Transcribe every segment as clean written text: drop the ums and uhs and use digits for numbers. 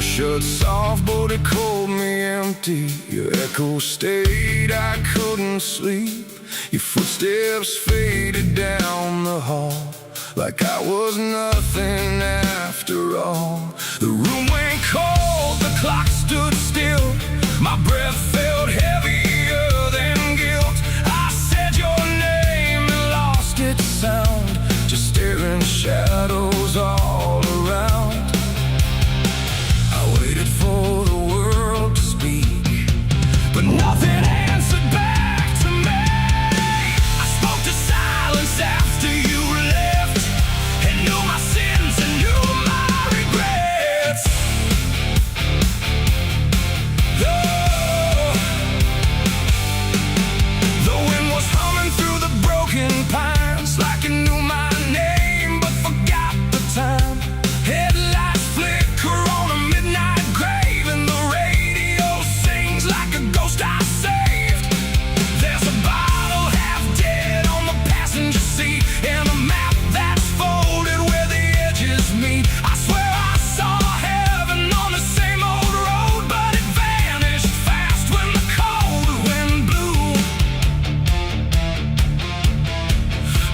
shut soft, but it called me empty. Your echo stayed, I couldn't sleep. Your footsteps faded down the hall, like I was nothing after all. The room went cold, the clock stood still. My breath felt heavier than guilt. I said your name and lost its sound, just staring shadows all around. I waited for the world to speak, but nothing answered back to me. I spoke to silence after you left, and knew my sins and knew my regrets. Oh, the wind was humming through the broken pines, like it knew my name but forgot the time. Headlights flicker on a midnight grave, and the radio sings like a ghost I saved. There's a bottle half dead on the passenger seat, and a map that's folded where the edges meet. I swear I saw heaven on the same old road, but it vanished fast when the cold wind blew.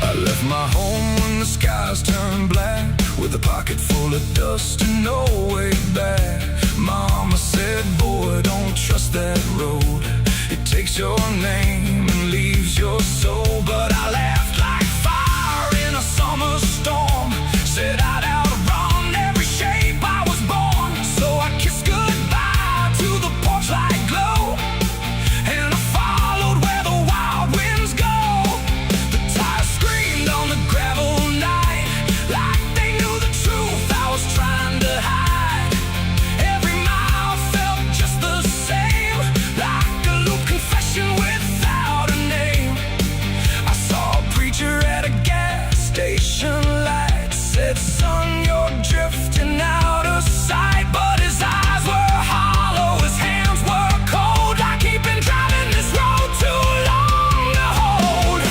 I left my home when the skies turned black, with a pocket full of dust and no way back. Mama said, boy, don't trust that road. It takes your name and leaves your soul. But I laughed like fire in a summer storm, said I'd outrun every shape I was born. So I kissed goodbye to the porch light glow, and I followed where the wild winds go. The tires screamed on the gravel night, like they knew the truth I was trying to hide. Every mile felt just the same, like a loop confession without a name. I saw a preacher at a gas station light, said, son, you're drifting out of sight. But his eyes were hollow, his hands were cold, like he'd been driving this road too long to hold.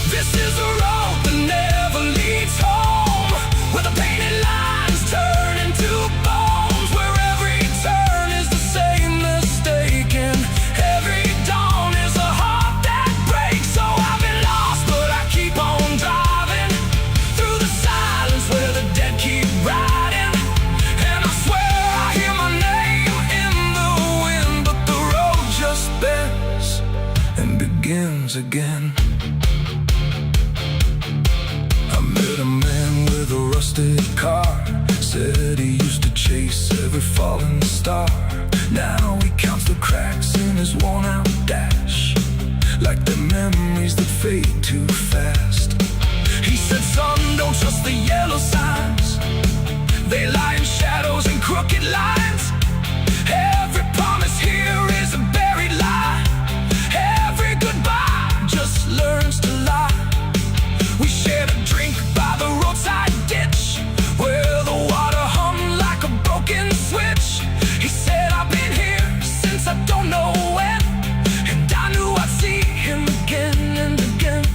This is a road that never leads home, where the painted lines turn into bones, where every turn is the same mistake, and every dawn is a heart that breaks. So I've been lost, but I keep on driving through the silence where the dead keep riding. And I swear I hear my name in the wind, but the road just bends and begins again. I met a man with a rusted car, said he used to chase every falling star. Now he counts the cracks in his worn-out dash, like the memories that fade too fast. He said, son, don't trust the yellow signs, they lie in shadows and crooked lines. Every promise here is a buried lie, every goodbye just learns to lie. We shared a drink by the roadside ditch, where the water hummed like a broken switch. He said, I've been here since I don't know when, and I knew I'd see him again and again.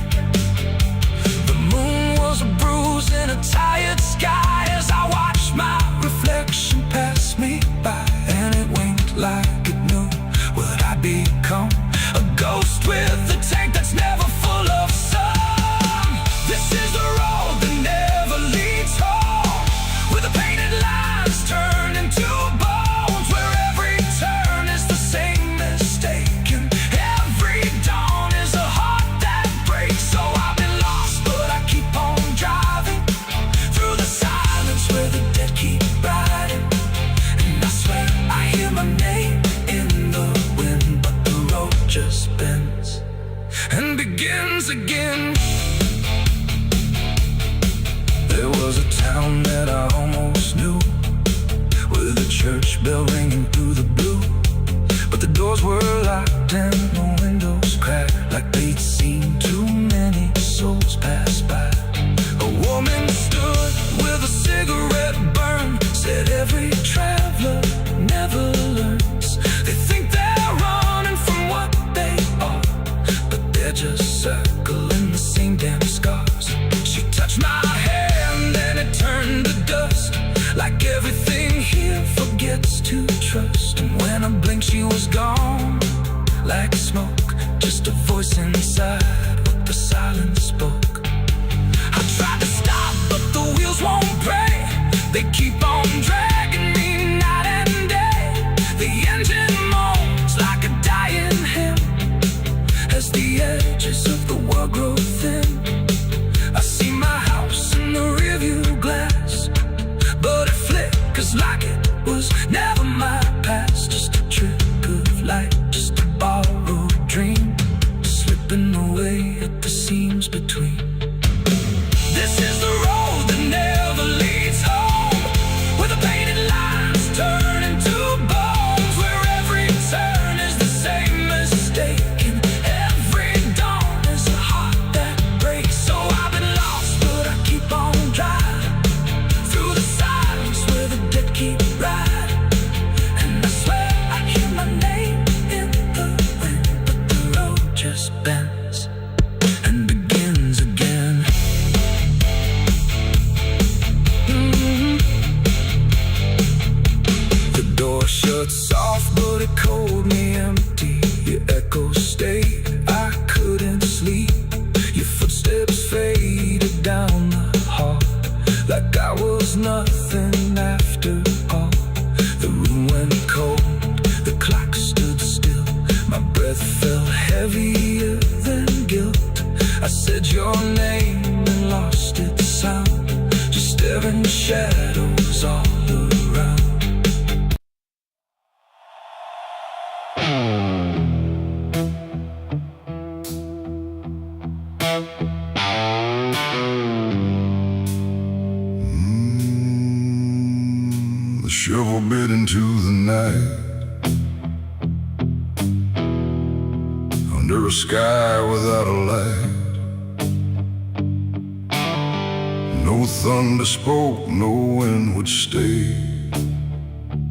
The moon was a bruise in a tired sky, as I watched my reflection pass me by, and it winked like it knew what I'd become, a ghost with a tank that's never full of sun. This is a road that never leads home, where the painted lines turn into bones, where every turn is the same mistake, and every dawn is a heart that breaks. So I've been lost, but I keep on driving through the silence where the dead keep riding. And I swear I hear my name in the wind, but the road just bends and begins again. There was a town that I almost knew, with a church bell ringing through the blue, but the doors were locked and the windows cracked, like they'd seen too many souls pass by. A woman stood with a cigarette burn, said every traveler never learns. They think they're running from what they are, but they're just circling the same damn scars. She touched my hand and it turned to dust, like everything here forgets to just a voice inside what the silence spoke. I tried to stop, but the wheels won't break. They keep on dragging me night and day. The engine moans like a dying hymn as the edges of the world grow thin. I see my house in the rearview glass, but it flickers like it was never my past. Just a trick of light, just a borrowed dream, slipping away at the seams between. This is the road that never leads home, where the painted lines turn into bones, where every turn is the same mistake, and every dawn is a heart that breaks. So I've been lost, but I keep on driving through the silence where the dead keep riding. And I swear I hear my name in the wind, but the road just bends and begins again. The door shuts off, but it cold me empty. Your echo stayed, I couldn't sleep. Your footsteps faded down the hall, like I was nothing after all. The room went cold, the clock stood still. My breath felt heavier than guilt. I said your name and lost its sound, just staring shadows all around. The shovel bit into the night, under a sky without a light. No thunder spoke, no wind would stay,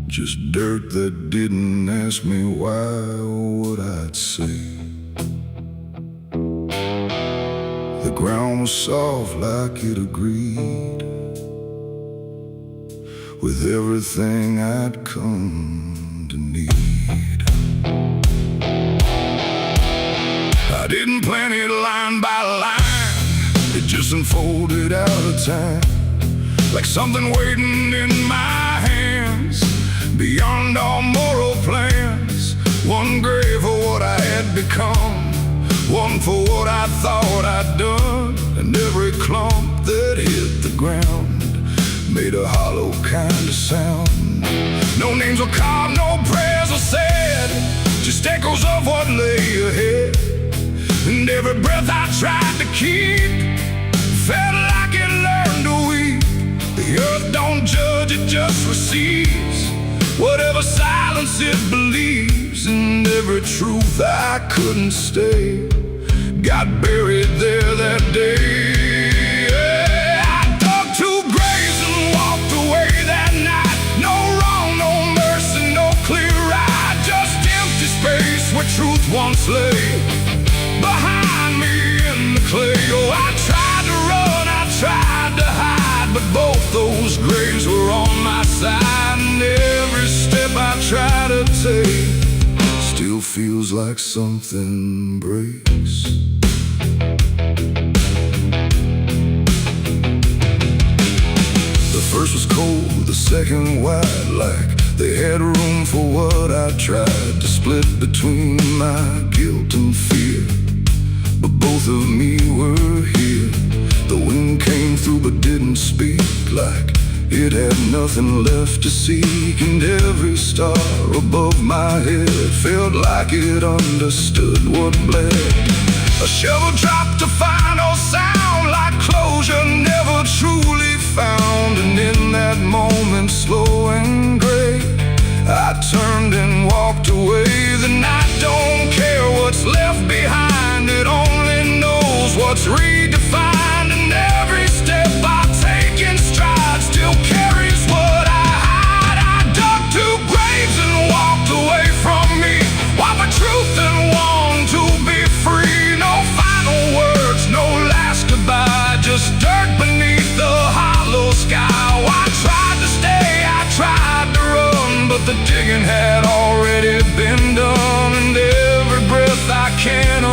just dirt that didn't ask me why or what I'd say. The ground was soft like it agreed with everything I'd come to need. I didn't plan it line by line, it just unfolded out of time, like something waiting in my hands, beyond all moral plans. One grave for what I had become, one for what I thought I'd done, and every clump that hit the ground made a hollow kind of sound. No names were carved, no prayers were said, just echoes of what lay ahead. And every breath I tried to keep felt like it learned to weep. The earth don't judge, it just receives whatever silence it believes. And every truth I couldn't stay got buried there that day. Where truth once lay behind me in the clay. Oh, I tried to run, I tried to hide, but both those graves were on my side. And every step I try to take still feels like something breaks. The first was cold, the second wide, like they had room for what I tried to split between my guilt and fear. But both of me were here. The wind came through but didn't speak, like it had nothing left to seek. And every star above my head felt like it understood what bled. A shovel dropped to final sound, like closure never truly found. And in that moment, slow and gray, I turned and walked away. The night don't care what's left behind, it only knows what's redefined. And every step I take in stride still carries what I hide. I dug two graves and walked away from me, while the truth and one to be free. No final words, no last goodbye, just dirt beneath the hollow sky. I tried to stay, I tried to run, but the digging had already been done. And every breath I can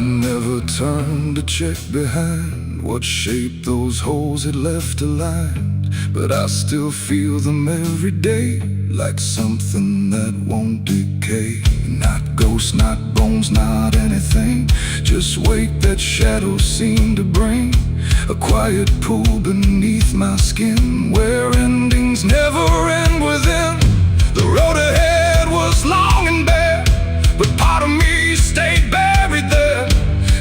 never turned to check behind what shape those holes had left aligned, but I still feel them every day, like something that won't decay. Not ghosts, not bones, not anything, just weight that shadows seem to bring. A quiet pool beneath my skin, where endings never end within. The road ahead was long and bare, but part of me stayed buried there.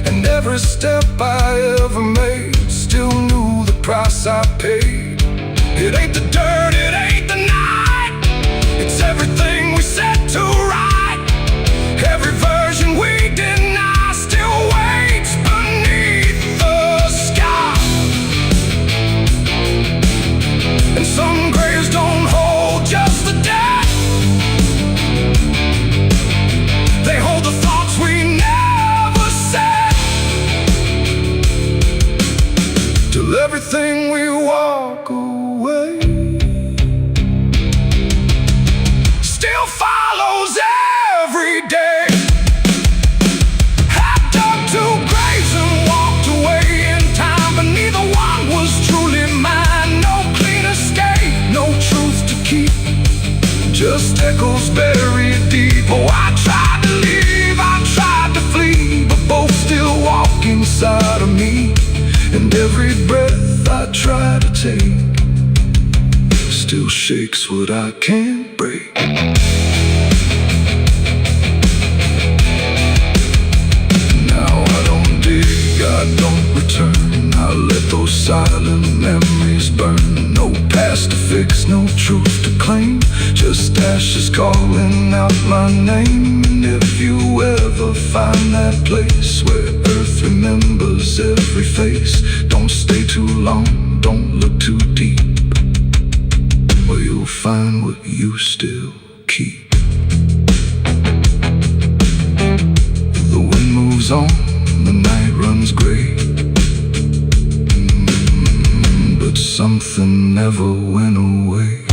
And every step I ever made still knew the price I paid. It ain't the dirt, it ain't the night, it's everything we set to right. Every version we deny still waits beneath the sky. And some graves don't hold just the dead, they hold the thoughts we never said. Till everything we walk away still follows every day. I dug two graves and walked away in time, but neither one was truly mine. No clean escape, no truth to keep, just echoes buried deep. Oh, I tried to leave, I tried to flee, but both still walk inside of me. And every breath I try to take still shakes what I can't break. Now I don't dig, I don't return, I let those silent memories burn. No past to fix, no truth to claim, just ashes calling out my name. And if you ever find that place where earth remembers every face, don't stay too long, don't look too deep, or you'll find what you still keep. The wind moves on, the night runs gray, but something never went away.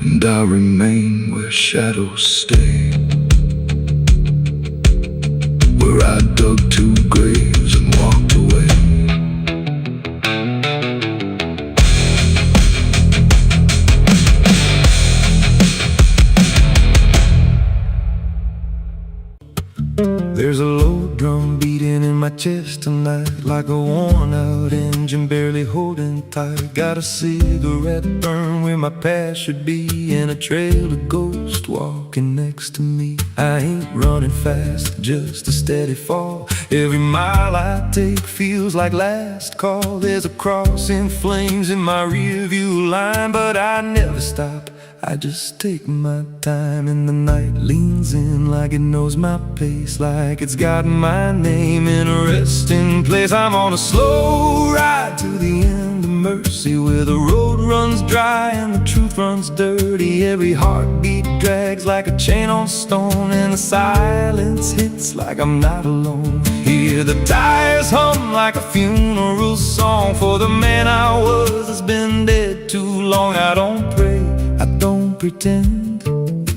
And I remain where shadows stay, where I dug two graves and walked away. There's a low drum beating in my chest tonight, like a worn out engine barely holding tight. Got a cigarette burn where my past should be, and a trail of ghosts walking next to me. I ain't running fast, just a steady fall. Every mile I take feels like last call. There's a cross in flames in my rearview line, but I never stop, I just take my time. And the night leans in like it knows my pace, like it's got my name in a resting place. I'm on a slow ride to the end of mercy, where the road runs dry and the truth runs dirty. Every heartbeat drags like a chain on stone, and the silence hits like I'm not alone. Hear the tires hum like a funeral song for the man I was that's been dead too long. I don't pray, I don't pretend,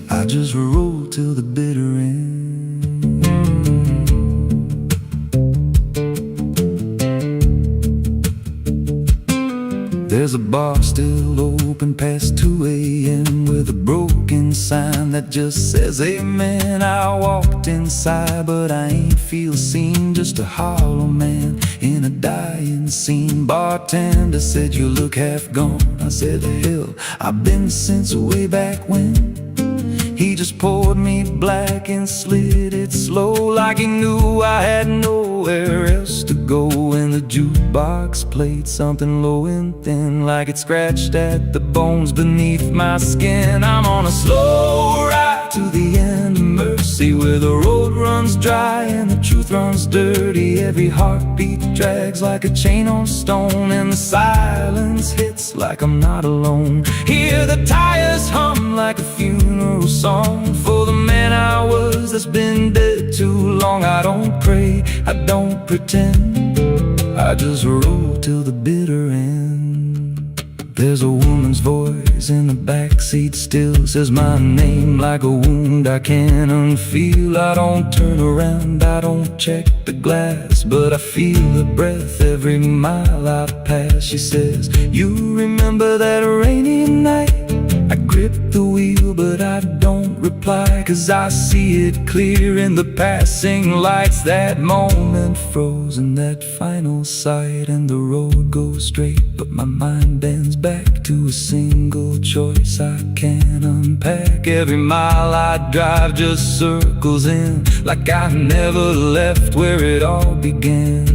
I just roll till the bitter end. There's a bar still open past 2 a.m. with a broken sign that just says amen. I walked inside, but I ain't feel seen, just a hollow man in a dying scene. Bartender said, you look half gone. I said, hell, I've been since way back when. He just poured me black and slid it slow, like he knew I had nowhere else to go. And the jukebox played something low and thin, like it scratched at the bones beneath my skin. I'm on a slow ride to the end of mercy, where the road runs dry and the truth runs dirty. Every heartbeat drags like a chain on stone, and the silence hits like I'm not alone. Hear the tires hum like a funeral song for the man I was that's been dead too long. I don't pray, I don't pretend, I just roll till the bitter end. There's a woman's voice in the backseat still says my name like a wound I can't unfeel. I don't turn around, I don't check the glass, but I feel her breath every mile I pass. She says, you remember that rainy night? I grip the wheel but I don't reply, 'cause I see it clear in the passing lights. That moment frozen, that final sight, and the road goes straight, but my mind bends back to a single choice I can't unpack. Every mile I drive just circles in, like I never left where it all began.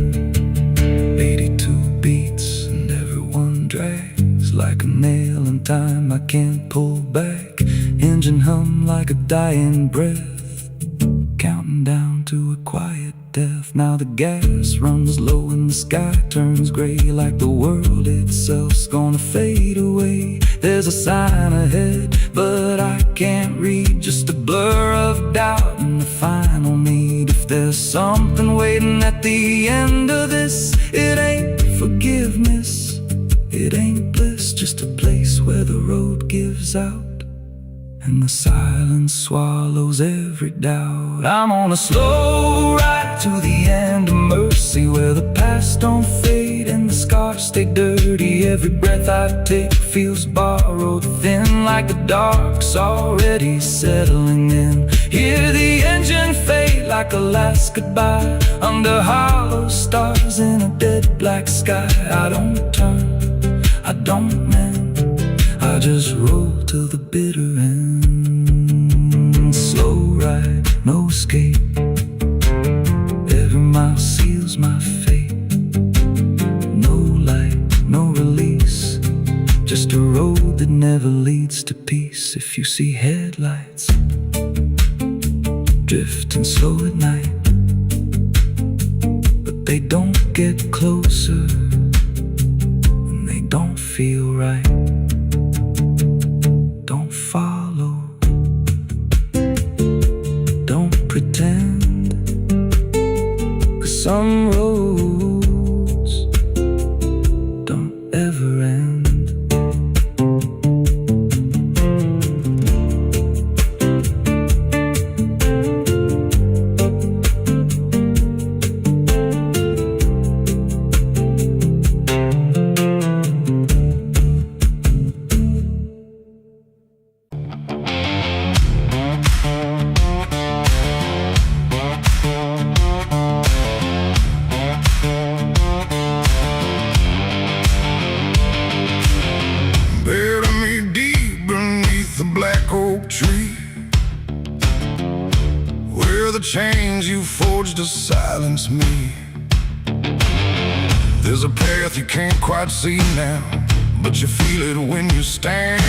82 beats and everyone drags like a nail in time I can't pull back. Engine hum like a dying breath, counting down to a quiet death. Now the gas runs low and the sky turns gray, like the world itself's gonna fade away. There's a sign ahead, but I can't read, just a blur of doubt and the final need. If there's something waiting at the end of this, it ain't forgiveness, it ain't bliss, just a place where the road gives out and the silence swallows every doubt. I'm on a slow ride to the end of mercy, where the past don't fade and the scars stay dirty. Every breath I take feels borrowed, thin like the dark's already settling in. Hear the engine fade like a last goodbye, under hollow stars in a dead black sky. I don't turn, I don't mend, I just roll to the bitter end. Slow ride, no escape, every mile seals my fate. No light, no release, just a road that never leads to peace. If you see headlights drifting slow at night, but they don't get closer and they don't feel right, don't follow, don't pretend, 'cause some roads don't ever end. Chains you forged to silence me. There's a path you can't quite see now, but you feel it when you stand.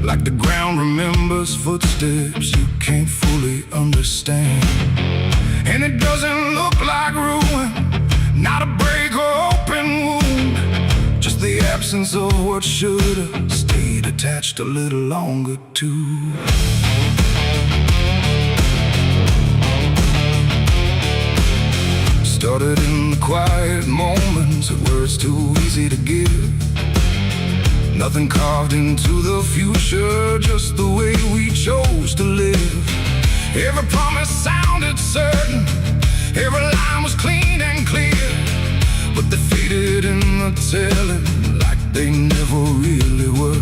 Like the ground remembers footsteps you can't fully understand. And it doesn't look like ruin, not a break or open wound, just the absence of what should've stayed attached a little longer too. Started in the quiet moments where it's too easy to give. Nothing carved into the future, just the way we chose to live. Every promise sounded certain, every line was clean and clear, but they faded in the telling like they never really were.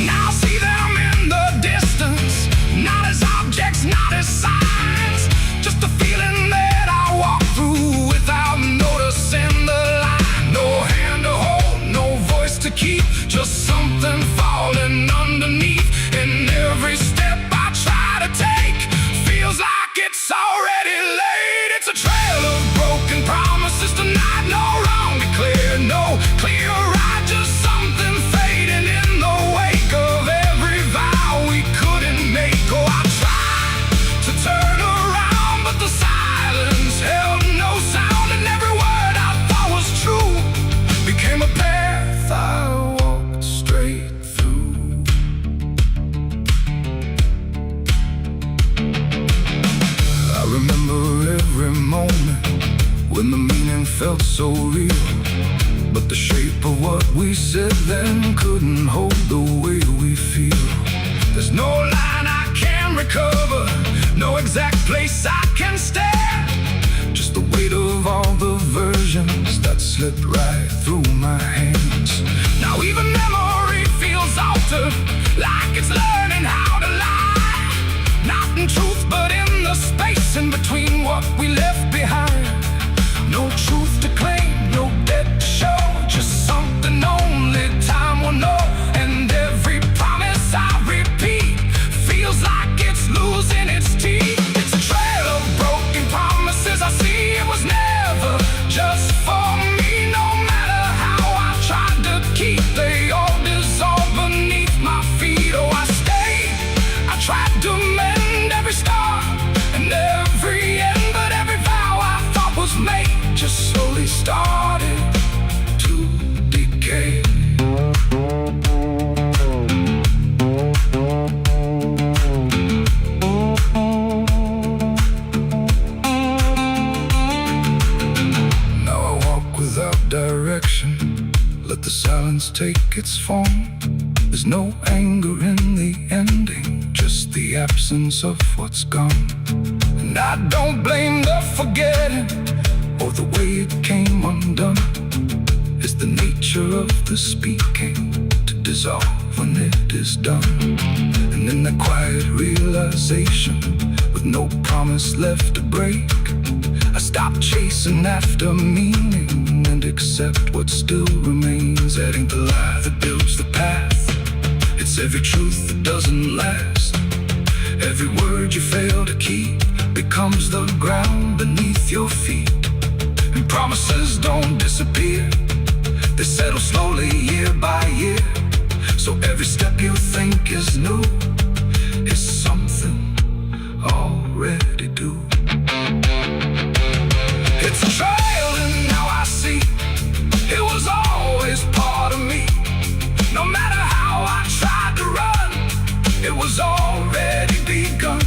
Now I see them in the distance, not as objects, not as signs, just a feeling that I walk through without noticing the line. No hand to hold, no voice to keep, just something falling underneath. And every step I try to take feels like it's already late. It's a trail of broken promises tonight, no wrong declared, no clear right, just something fading in the wake of every vow we couldn't make. Oh, I tried to turn around, but the silence held no sound, and every word I thought was true became a path I walked straight through. I remember every moment when the meaning felt so real. But the shape of what we said then couldn't hold the way we feel. There's no line I can recover, no exact place I can stand. Just the weight of all the versions that slipped right through my hands. Now even memory feels altered, like it's learning how to lie. Not in truth, but in the space in between what we left behind. No truth to claim, no debt to show, just something only time will know. And every promise I repeat feels like it's losing its teeth. It's a trail of broken promises I see. It was never just for me. No matter how I tried to keep, they all dissolve beneath my feet. Oh, I stayed, I tried to mend every star and every end, but every vow I thought was made just slowly started to decay. Now I walk without direction, let the silence take its form. There's no anger in the ending, just the absence of what's gone. And I don't blame the forgetting or the way it came undone. It's the nature of the speaking to dissolve when it is done. And in that quiet realization, with no promise left to break, I stop chasing after meaning and accept what still remains. That ain't the lie that builds the path, it's every truth that doesn't last. Every word you fail to keep becomes the ground beneath your feet. And promises don't disappear, they settle slowly year by year. So every step you think is new is something already due. It's a trail and now I see it was always part of me. No matter how I tried to run, it was already begun.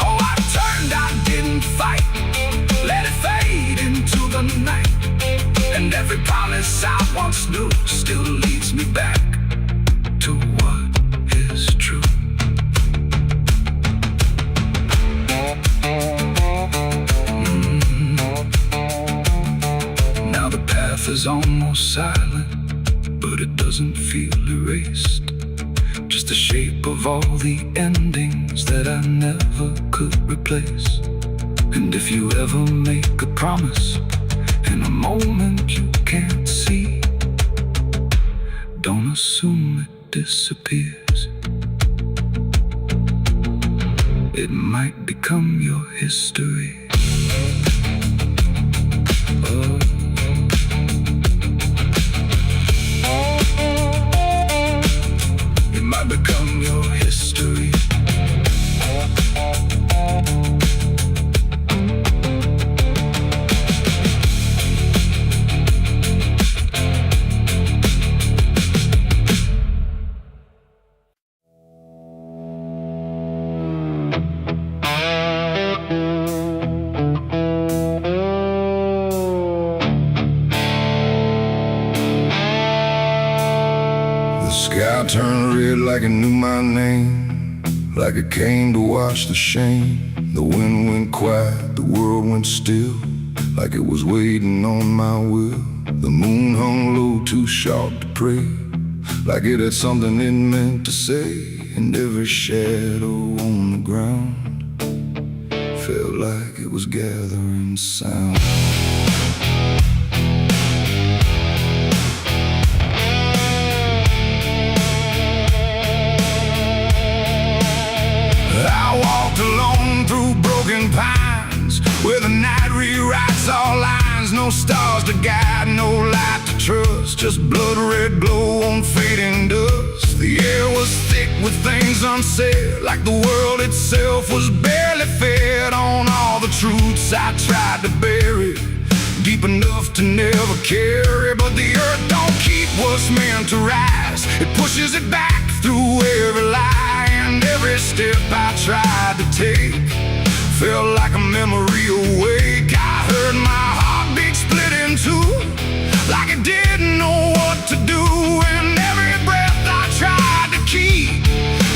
Oh, I turned, I didn't fight, let it fade into the night. And every promise I once knew still leads me back to what is true. Now the path is almost silent, but it doesn't feel erased. Just the shape of all the endings that I never could replace. And if you ever make a promise in a moment you can't see, don't assume it disappears. It might become your history. Oh. It might become your history. The sky turned red like it knew my name, like it came to wash the shame. The wind went quiet, the world went still, like it was waiting on my will. The moon hung low, too sharp to pray, like it had something it meant to say. And every shadow on the ground felt like it was gathering sound. I walked alone through broken pines, where the night rewrites all lines. No stars to guide, no light to trust, just blood red glow on fading dust. The air was thick with things unsaid, like the world itself was barely fed on all the truths I tried to bury, deep enough to never carry. But the earth don't keep what's meant to rise, it pushes it back through every lie. And every step I tried to take felt like a memory awake. I heard my heartbeat split in two, like it didn't know what to do. And every breath I tried to keep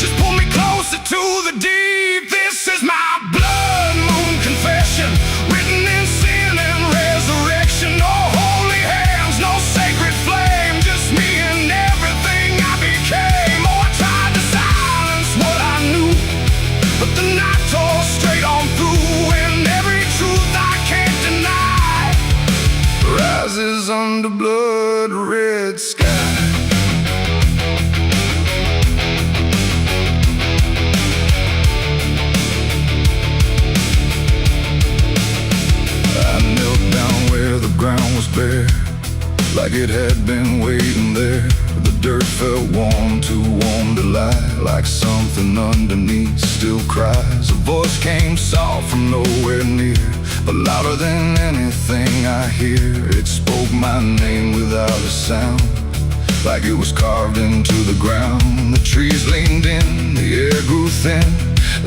just pulled me closer to the deep. This is my blood moon confession, written in sin and resurrection. No holy hands, no sacred flame, just me and everything I became. Oh, I tried to silence what I knew, but the night tore straight on through. And every truth I can't deny rises under blood red sky. I knelt down where the ground was bare, like it had been waiting there. The dirt felt warm, too warm to lie, like something underneath still cries. A voice came soft from nowhere near, but louder than anything I hear. It spoke my name without a sound, like it was carved into the ground. The trees leaned in, the air grew thin,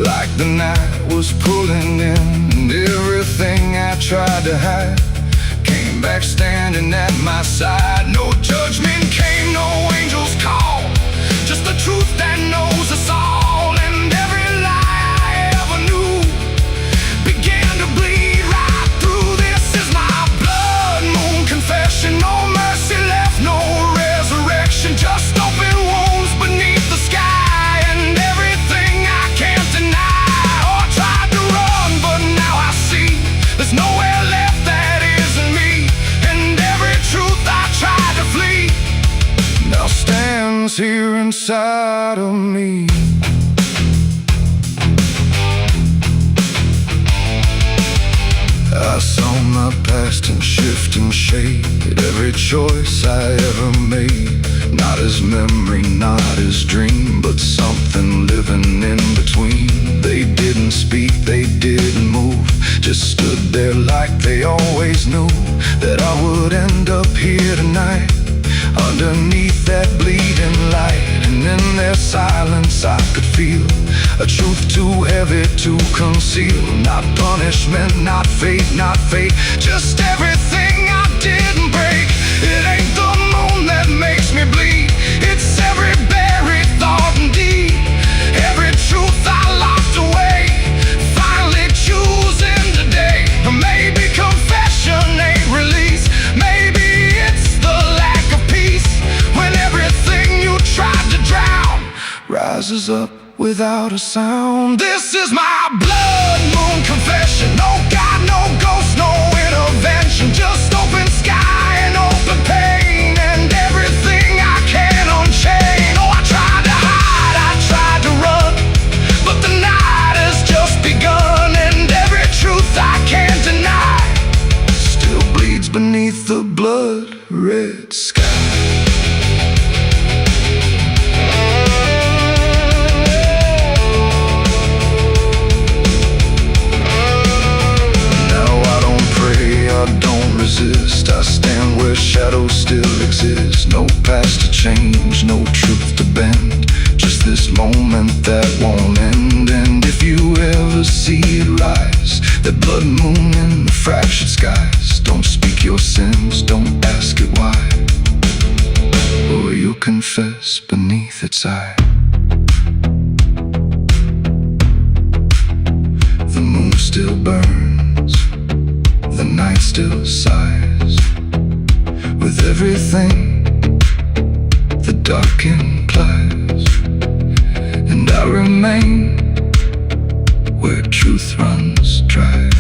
like the night was pulling in. And everything I tried to hide came back standing at my side. No judgment came, no angel's call, just the truth that knows us all. And every lie I ever knew began to bleed right through. This is my blood moon confession. No mercy left, no resurrection, just open wounds beneath the sky. And everything I can't deny. Oh, I tried to run, but now I see there's nowhere left that isn't me. And every truth I tried to flee now stands here inside of me. I saw my past in shifting shade, every choice I ever made, not as memory, not as dream, but something living in between. They didn't speak, they didn't move, just stood there like they always knew that I would end up here tonight, underneath that bleeding light. And in their silence I could feel a truth too heavy to conceal. Not punishment, not fate, not fate, just everything I didn't break. It ain't the moon that makes me bleed, it's every buried thought and deed, every truth I locked away, finally choosing today. Maybe confession ain't release, maybe it's the lack of peace, when everything you tried to drown rises up without a sound. This is my blood moon confession. No God, no ghost, no intervention, just open sky and open pain, and everything I can unchain. Oh, I tried to hide, I tried to run, but the night has just begun. And every truth I can't deny still bleeds beneath the blood red sky. I stand where shadows still exist, no past to change, no truth to bend, just this moment that won't end. And if you ever see it rise, that blood moon in the fractured skies, don't speak your sins, don't ask it why, or you'll confess beneath its eye. The moon still burns, the night still sighs, with everything the dark implies. And I remain where truth runs dry,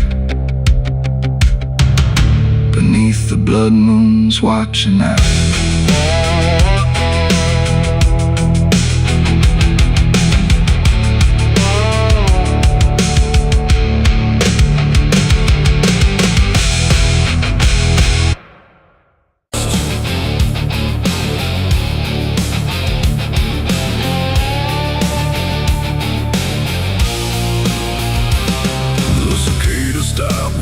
beneath the blood moon's watching eye.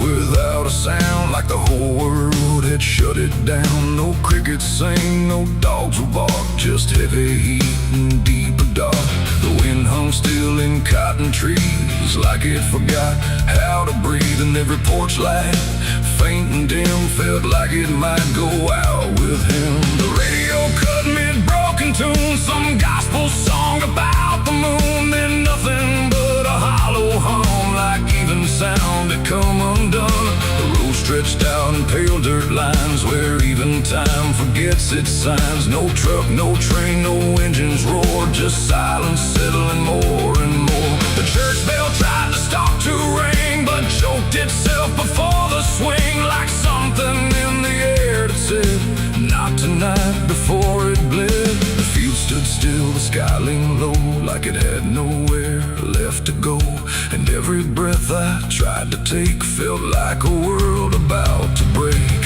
Without a sound, like the whole world had shut it down. No crickets sing, no dogs will bark, just heavy heat and deeper dark. The wind hung still in cotton trees, like it forgot how to breathe. And every porch light, faint and dim, felt like it might go out with him. The radio cut mid-broken tune, some gospel song about the moon. Then nothing but a hollow hum, like even sound had come undone. The road stretched out in pale dirt lines, where even time forgets its signs. No truck, no train, no engines roar, just silence settling more and more. The church bell tried to stop to ring, but choked itself before the swing, like something in the air that said, not tonight, before it bled. The field stood still, the sky leaned low, like it had nowhere left to go. And every breath I tried to take felt like a world about to break.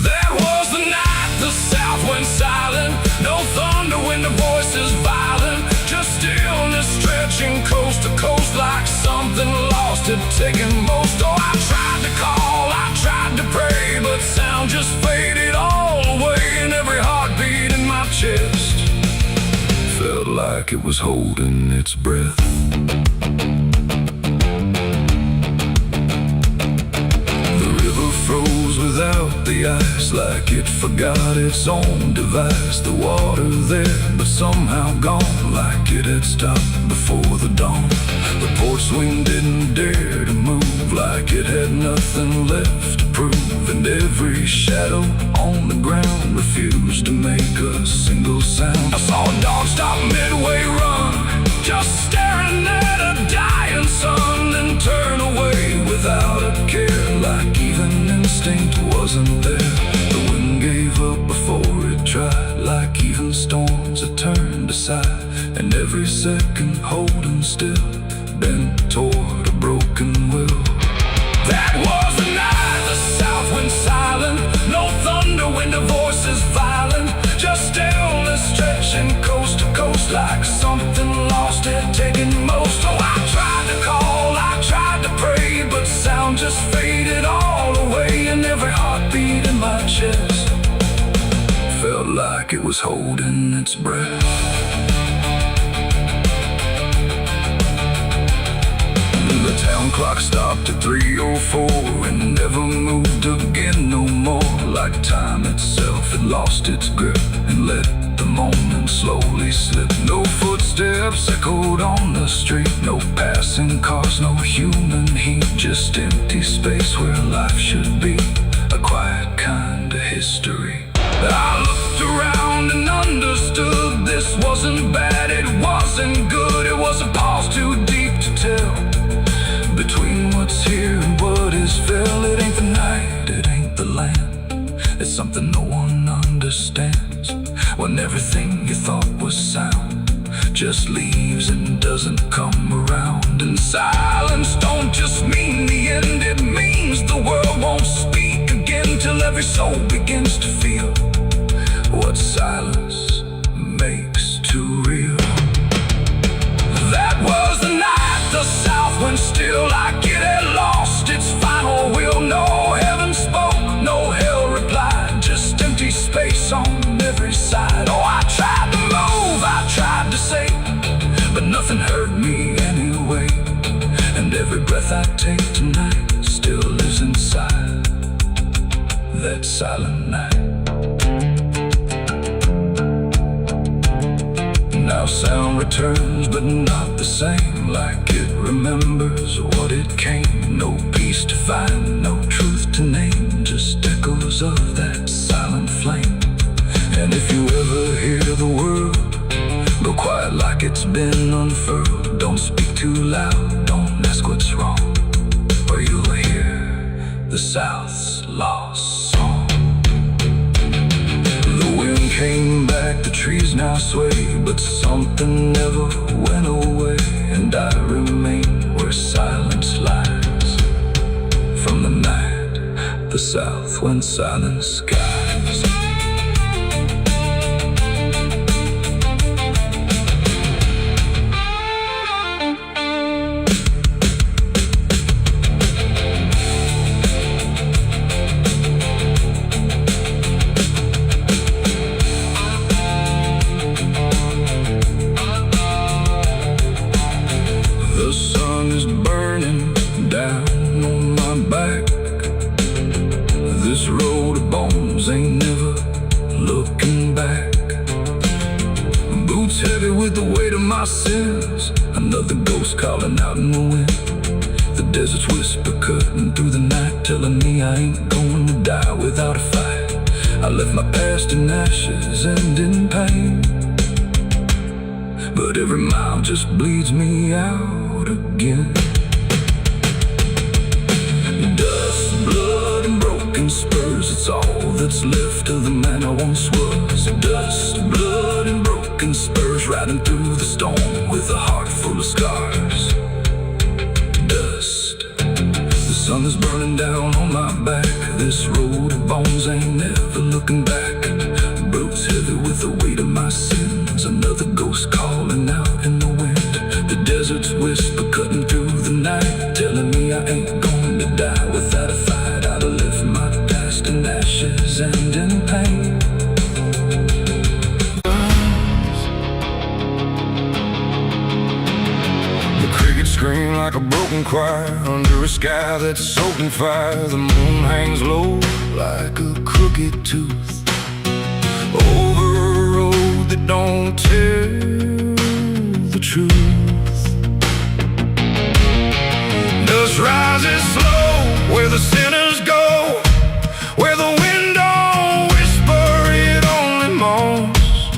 That was the night the south went silent. No thunder when the voices violent, just stillness stretching coast to coast, like something lost had taken most. Oh, I tried to call, I tried to pray, but sound just faded all away. And every heartbeat in my chest felt like it was holding its breath. Froze without the ice, like it forgot its own device. The water there, but somehow gone, like it had stopped before the dawn. The porch swing didn't dare to move, like it had nothing left to prove. And every shadow on the ground refused to make a single sound. I saw a dog stop midway run, just staring at a dying sun, then turn away without a care, like even instinct wasn't there. The wind gave up before it tried, like even storms had turned aside. And every second holding still, bent toward a broken will. That was the night the south went silent. No thunder when the voices violent, just stillness stretching coast to coast, like something lost had taken most. Oh, I tried to call, I tried to pray, but sound just faded all away. And every heartbeat in my chest felt like it was holding its breath. The town clock stopped at 3:04 and never moved again no more, like time itself had lost its grip and let the moment slowly slip. No footsteps echoed on the street, no passing cars, no human heat, just empty space where life should be, a quiet kind of history. I looked around and understood this wasn't bad, it wasn't good. It was a pause too deep to tell, between what's here and what is fell. It ain't the night, it ain't the land, it's something no one understands. When everything you thought was sound just leaves and doesn't come around. And silence don't just mean the end, it means the world won't speak again, till every soul begins to feel what silence makes too real. That was the night the south went still, like it had lost its final will. No heaven spoke, no hell replied, just empty space on every side. Oh, I tried to move, I tried to say, but nothing heard me anyway. And every breath I take tonight still lives inside that silent night. Now sound returns, but not the same, like it remembers what it came. No peace to find, no truth to name, just echoes of that silent flame. And if you ever hear the world go quiet like it's been unfurled, don't speak too loud, don't ask what's wrong, or you'll hear the South's lost song. The wind came back, the trees now sway, but something never went away. And I remain where silence lies, from the night the South went silent skies. bones ain't never looking back. Boots heavy with the weight of my sins. Another ghost calling out in the wind. The desert's whisper cutting through the night, telling me I ain't going to die without a fight. I left my past in ashes and in pain, but every mile just bleeds me out again. Dust, blood, and broken spurs, it's all that's left of the man I once was. Dust, blood, and broken spurs, riding through the storm with a heart full of scars. Dust, the sun is burning down on my back. This road of bones ain't never looking back. Boots heavy with the weight of my sins. Another ghost calling out in the wind. The desert's whisper cutting through the night, telling me I ain't going to die without a fight. I'd have left my past in ashes and in pain. The crickets scream like a broken choir under a sky that's soaking fire. The moon hangs low like a crooked tooth over a road that don't tell the truth. Dust rises slow where the sinners go, where the wind don't whisper, it only moans.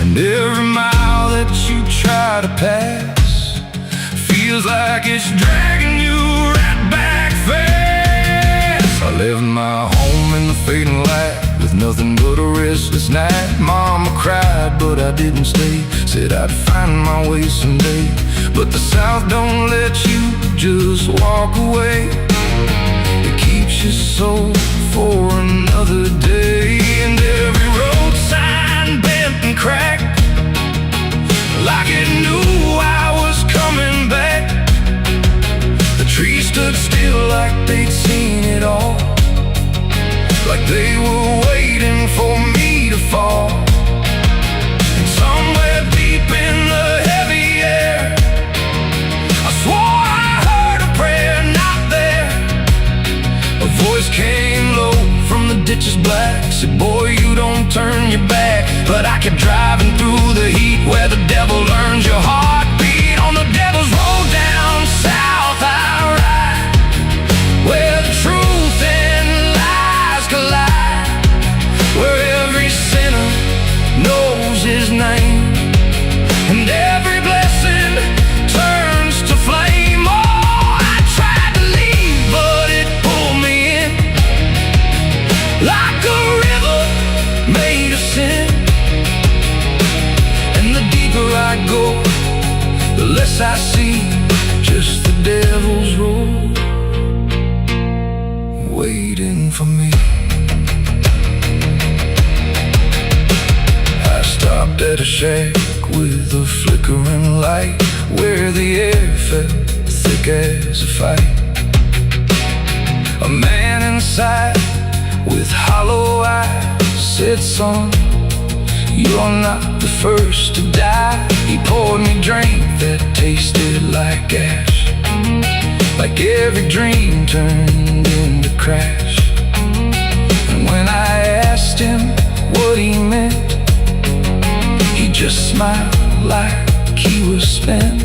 And every mile that you try to pass feels like it's dragging you right back fast. I left my home in the fading light with nothing but a restless night. Mama cried, but I didn't stay. Said I'd find my way someday. But the South don't let you just walk away. It keeps you so for another day. And every road sign bent and cracked, like it knew I was coming back. The trees stood still like they'd seen it all, like they were waiting for me to fall. And somewhere deep in the heavy air, I swore I heard a prayer not there. A voice came low from the ditches black, said, boy, you don't turn your back. But I kept driving through the heat where the devil learns your heartbeat. On the devil's road down south I ride, where the truth and lies collide, where every sinner knows his name, and every blessing turns to flame. Oh, I tried to leave, but it pulled me in, like a river made of sin. And the deeper I go, the less I see, just the devil's road waiting for me. I stopped at a shack with a flickering light, where the air felt thick as a fight. A man inside with hollow eyes said, son, you're not the first to die. He poured me a drink that tasted like ash, like every dream turned into crash. And when I asked him what he meant, he just smiled like he was spent.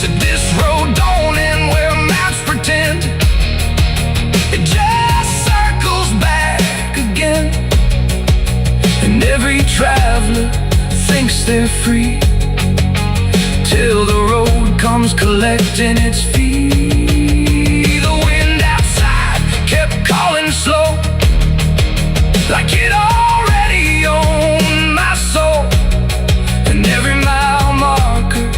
Said, this road don't end where maps pretend, it just circles back again. And every traveler thinks they're free, till the road comes collecting its fee. The wind outside kept calling slow, like it already owned my soul. And every mile marker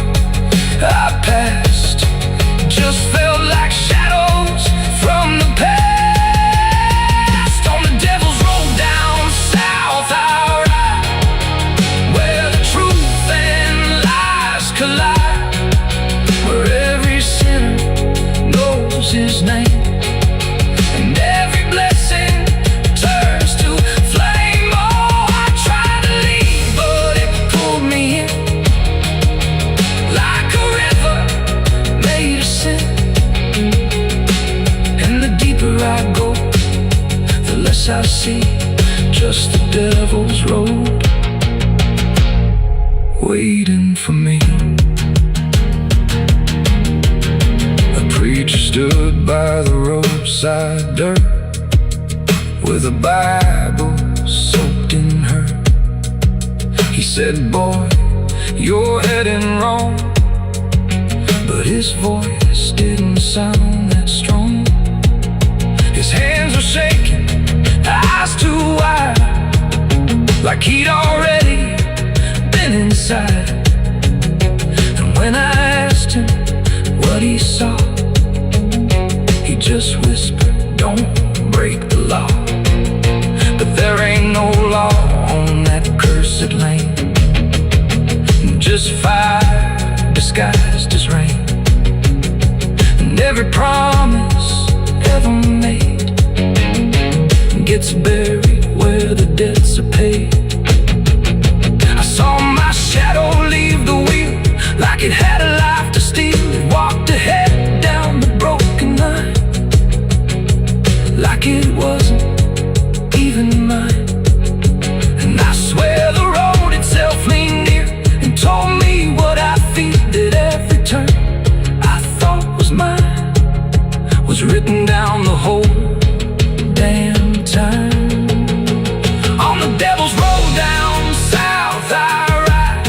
I passed just felt like shadows from the past. On the devil's road down south I ride, where the truth and lies collide, where every sinner knows his name, and every blessing turns to flame. Oh, I tried to leave, but it pulled me in, like a river made of sin. And the deeper I go, the less face I see, just the devil's road waiting for me. A preacher stood by the roadside dirt with a Bible soaked in her. He said, boy, you're heading wrong. But his voice didn't sound that strong. His hands were shaking, eyes too wide, like he'd already been inside. And when I asked him what he saw, he just whispered, don't break the law. But there ain't no law on that cursed land, just fire disguised as rain. And every promise ever made gets buried where the debts are paid. I saw my shadow leave the wheel like it had a life to steal. It walked ahead down the broken line like it wasn't even mine. And I swear the road itself leaned near and told me what I feel, that every turn I thought was mine was written down the whole damn time. On the devil's road down south I ride,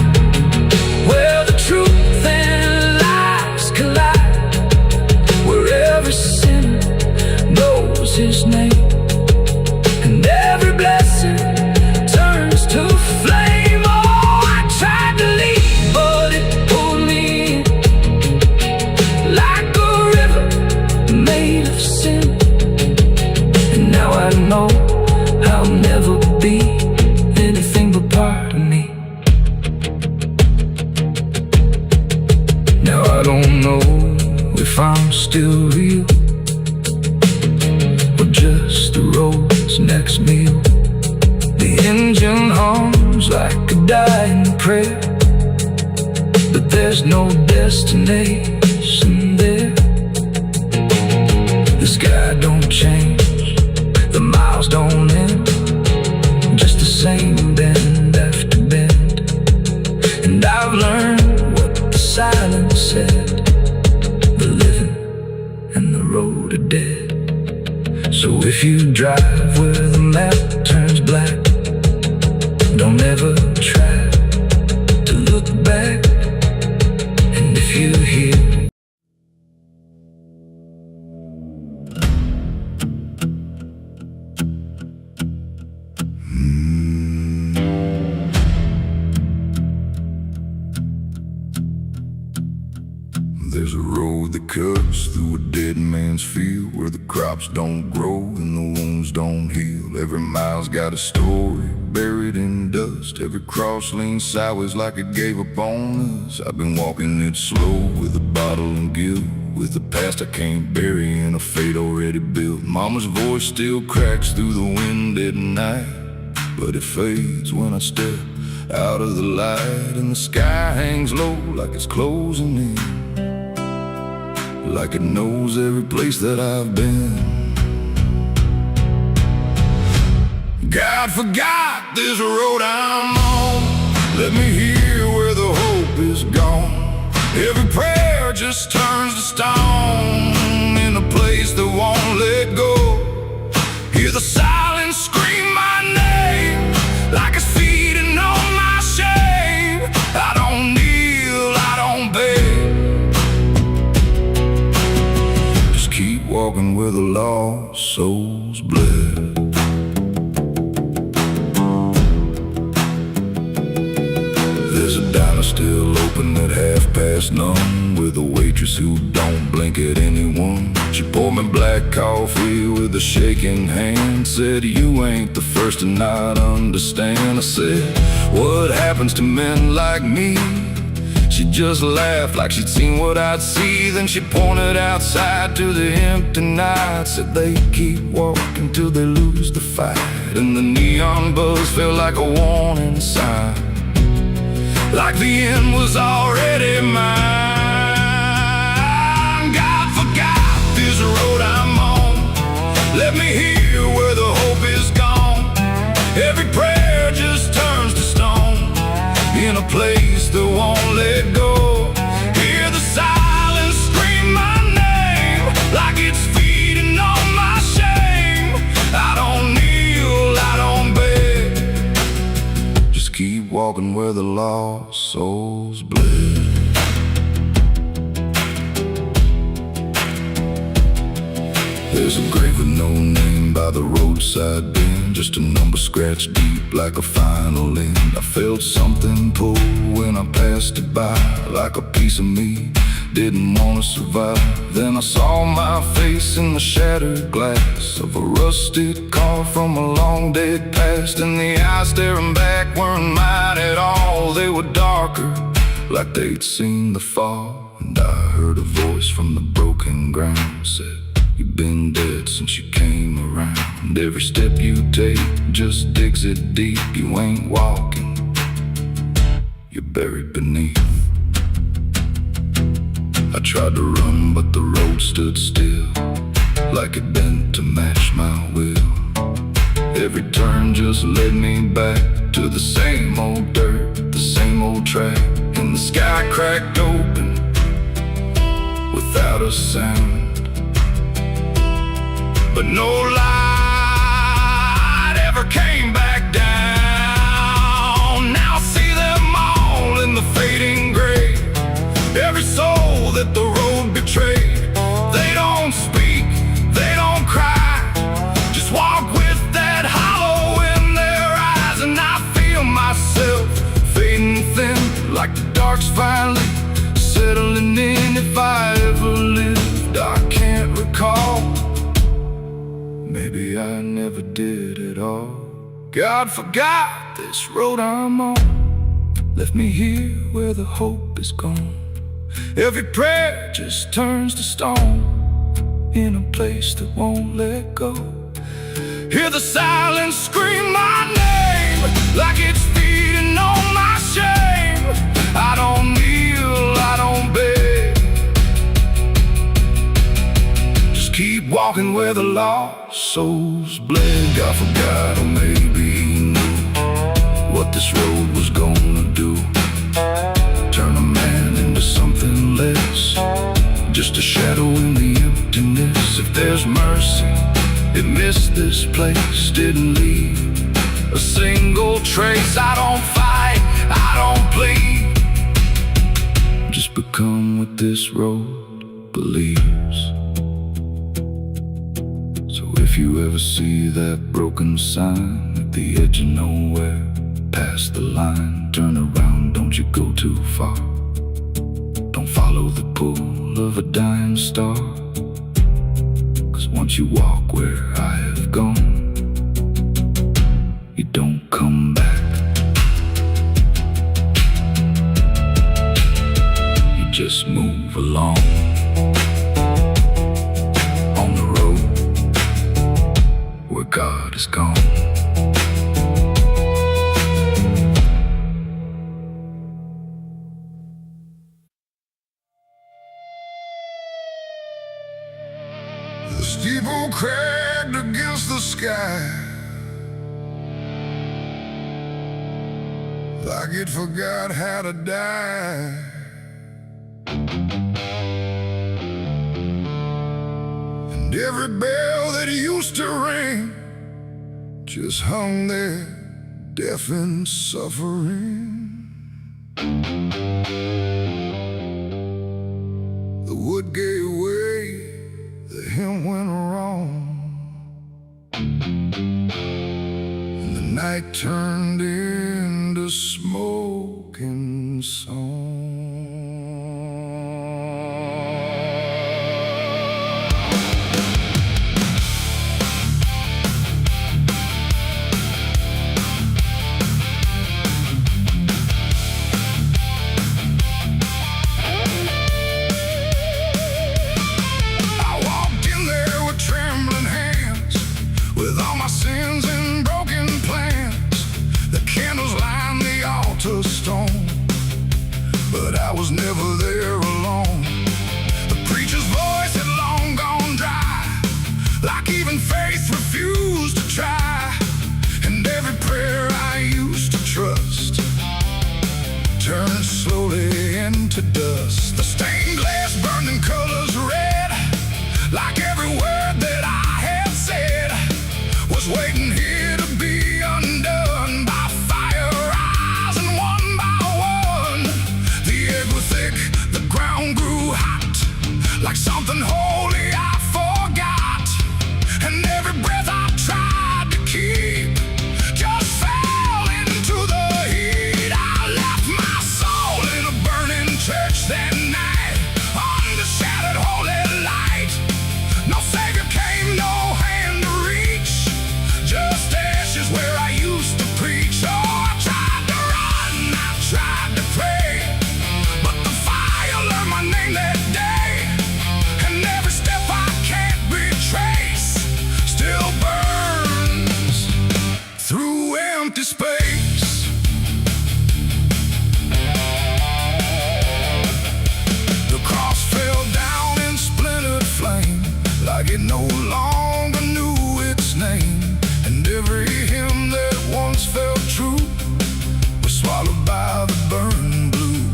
where the truth and lies collide, where every sinner knows his name, and every blessing turns to flame. Oh, I tried to leave, but it pulled me in like a river made of sin. And now I know I'll never be anything but part of me. Now I don't know if I'm still real or just the road's next meal. The engine hums like a dying prayer, but there's no destination there. The sky don't change, the miles don't end, just the same bend after bend. And I've learned what the silence said, the living and the road are dead. So if you drive where the map turns black, don't ever try to look back. And if you hear there's a road that cuts through a dead man's field, where the crops don't grow and the wounds don't heal. Every mile's got a story buried in dust. Every cross leans sideways like it gave up on us. I've been walking it slow with a bottle and guilt, with the past I can't bury and a fate already built. Mama's voice still cracks through the wind at night, but it fades when I step out of the light. And the sky hangs low like it's closing in, like it knows every place that I've been. God forgot this road I'm on. Let me hear where the hope is gone. Every prayer just turns to stone in a place that won't let go. Hear the silence scream my name like it's feeding on my shame. I don't kneel, I don't beg, just keep walking where the lost souls bled. There's a diner still open at 9:30, with a waitress who don't blink at anyone. She poured me black coffee with a shaking hand, said, you ain't the first to not understand. I said, what happens to men like me? She just laughed like she'd seen what I'd see. Then she pointed outside to the empty night, said they keep walking till they lose the fight. And the neon buzz felt like a warning sign, like the end was already mine. God forgot this road I'm on. Let me hear where the hope is where the lost souls bled. There's a grave with no name by the roadside bend, just a number scratched deep like a final end. I felt something pull when I passed it by, like a piece of me didn't want to survive. Then I saw my face in the shattered glass of a rusted car from a long dead past, and the eyes staring back weren't mine at all. They were darker, like they'd seen the fall. And I heard a voice from the broken ground said, "You've been dead since you came around. And every step you take just digs it deep. You ain't walking, you're buried beneath." I tried to run, but the road stood still, like it bent to match my will. Every turn just led me back to the same old dirt, the same old track. And the sky cracked open without a sound, but no light ever came back down. Now I see them all in the fading gray, every soul that the road betrayed. They don't speak, they don't cry, just walk with that hollow in their eyes. And I feel myself fading thin, like the dark's finally settling in. If I ever lived, I can't recall. Maybe I never did at all. God forgot this road I'm on, left me here where the hope is gone. Every prayer just turns to stone, in a place that won't let go. Hear the silence scream my name, like it's feeding on my shame. I don't kneel, I don't beg, just keep walking where the lost souls bled. God forgot, or maybe he knew what this road was gonna do. Turn a man into something less, just a shadow in the emptiness. If there's mercy, it missed this place, didn't leave a single trace. I don't fight, I don't plead, just become what this road believes. So if you ever see that broken sign at the edge of nowhere, past the line, turn around, don't you go too far. Don't follow the pull of a dying star, 'cause once you walk where I have gone, you don't come back. You just move along on the road where God is gone. The steeple cracked against the sky, like it forgot how to die. And every bell that used to ring just hung there, deaf and suffering. The wood gave way, the hymn went wrong, and the night turned into smoking song. Sins and broken plans, the candles line the altar stone, like it no longer knew its name. And every hymn that once felt true was swallowed by the burning blue.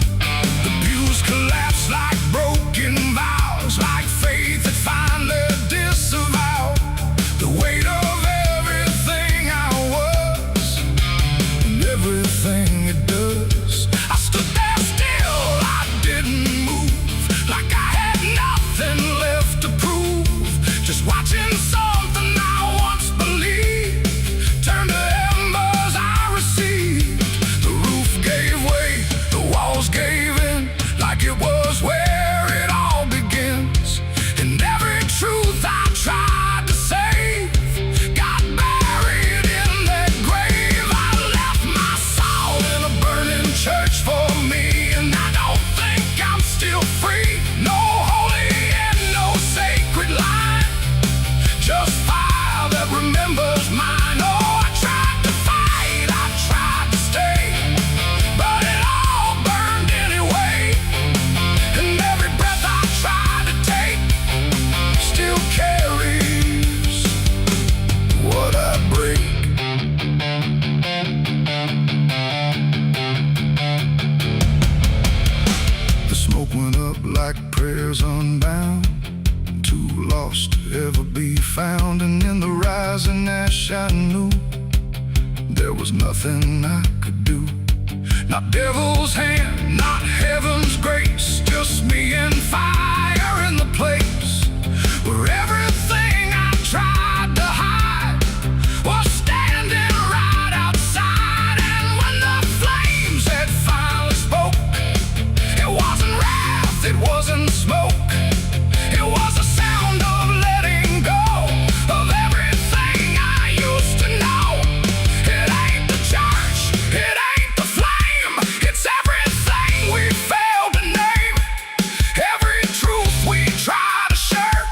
The pews collapsed like broken vows, like faith that finally disavowed the weight of everything I was and everything it does. I stood there still, I didn't move, like I had nothing left to prove. Just watching something I once believed turn to embers I received. The roof gave way, the walls gave in, like it was where it all begins. And every truth I tried to save got buried in that grave. I left my soul in a burning church for me, and I don't think I'm still free. No holy and no sacred line, just fire that remembers mine. Oh, I tried to fight, I tried to stay, but it all burned anyway. And every breath I tried to take still carries what I break. The smoke went up like prayers unbound, too lost to ever be found. And in the rising ash I knew there was nothing I could do. Not devil's hand, not heaven's grace, just me and fire in the place where everything I tried to hide was standing right outside. And when the flames had finally spoke, it wasn't wrath, it wasn't smoke, it was the sound of letting go of everything I used to know. It ain't the church, it ain't the flame, it's everything we failed to name. Every truth we try to shirk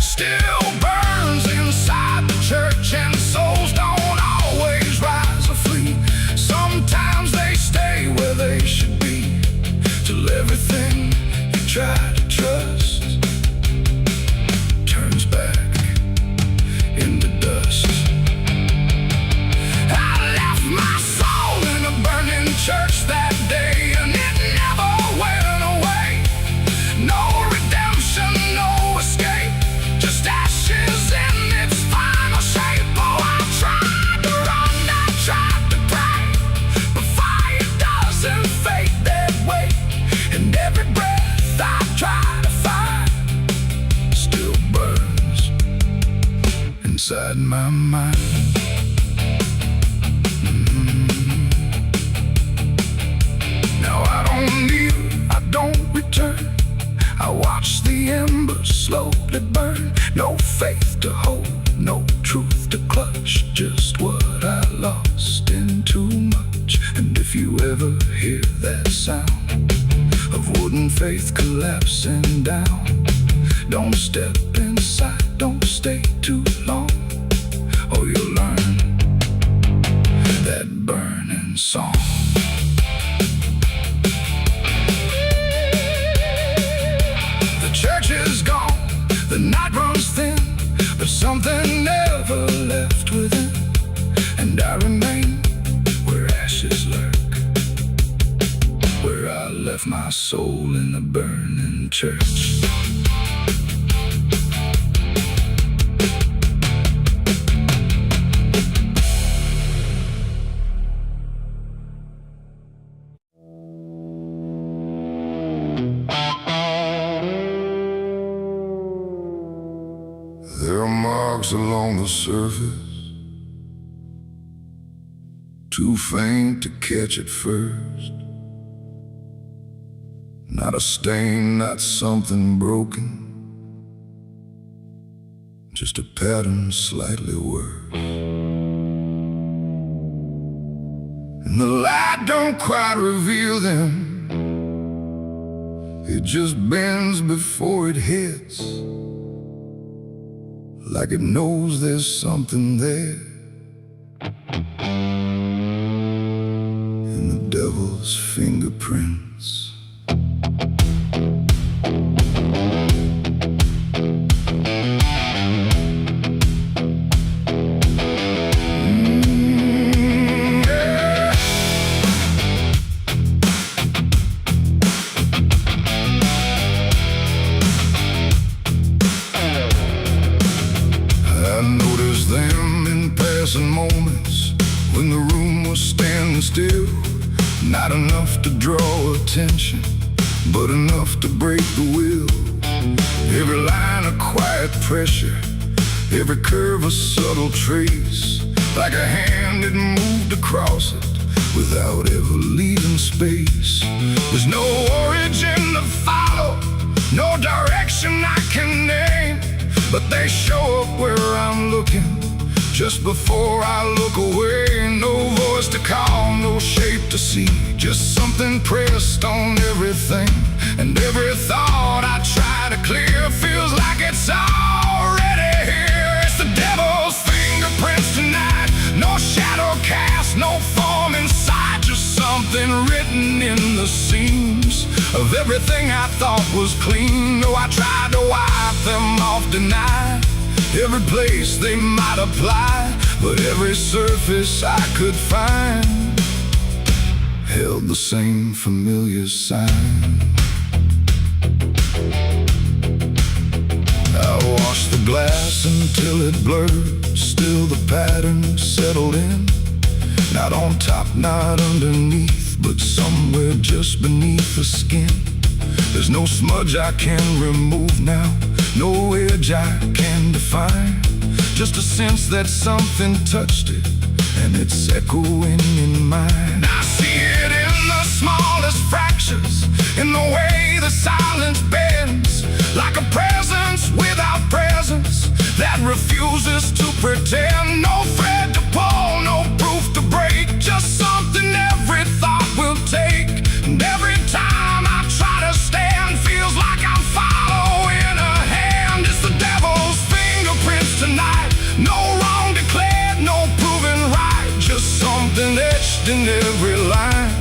still burns inside the church. And souls don't always rise or flee, sometimes they stay where they should be, till everything you try to trust turns back into dust. I left my soul in a burning church that day, and it never went away. No redemption, no escape, just ashes in its final shape. Oh, I tried to run, I tried to pray, but fire doesn't fade that way. And every breath I try to find still burns inside my mind. Now I don't kneel, I don't return, I watch the embers slowly burn. No faith to hold, no truth to clutch, just what I lost in too much. And if you ever hear that sound of wooden faith collapsing down, don't step inside, don't stay too long, or you'll learn that burning song. The church is gone, the night runs thin, but something never left within. And I remain where ashes lurk, where I left my soul in the burning church. There are marks along the surface, too faint to catch at first. Not a stain, not something broken, just a pattern slightly worse. And the light don't quite reveal them, it just bends before it hits, like it knows there's something there. And the devil's fingerprints. dancing moments when the room was standing still. Not enough to draw attention, but enough to break the will. Every line a quiet pressure, every curve a subtle trace, like a hand that moved across it without ever leaving space. There's no origin to follow, no direction I can name, but they show up where I'm looking just before I look away. No voice to call, no shape to see, just something pressed on everything. And every thought I try to clear feels like it's already here. It's the devil's fingerprints tonight. No shadow cast, no form inside, just something written in the seams of everything I thought was clean. Though I tried to wipe them off, deny every place they might apply, but every surface I could find held the same familiar sign. I washed the glass until it blurred, still the pattern settled in. Not on top, not underneath, but somewhere just beneath the skin. There's no smudge I can remove now, no edge I can define, just a sense that something touched it, and it's echoing in mine. I see it in the smallest fractures, in the way the silence bends, like a presence without presence that refuses to pretend. No thread to pull, no proof to break, just something every thought will take. And every time I try to stand, feels like I'm following a hand. It's the devil's fingerprints tonight, no wrong declared, no proven right, just something etched in every line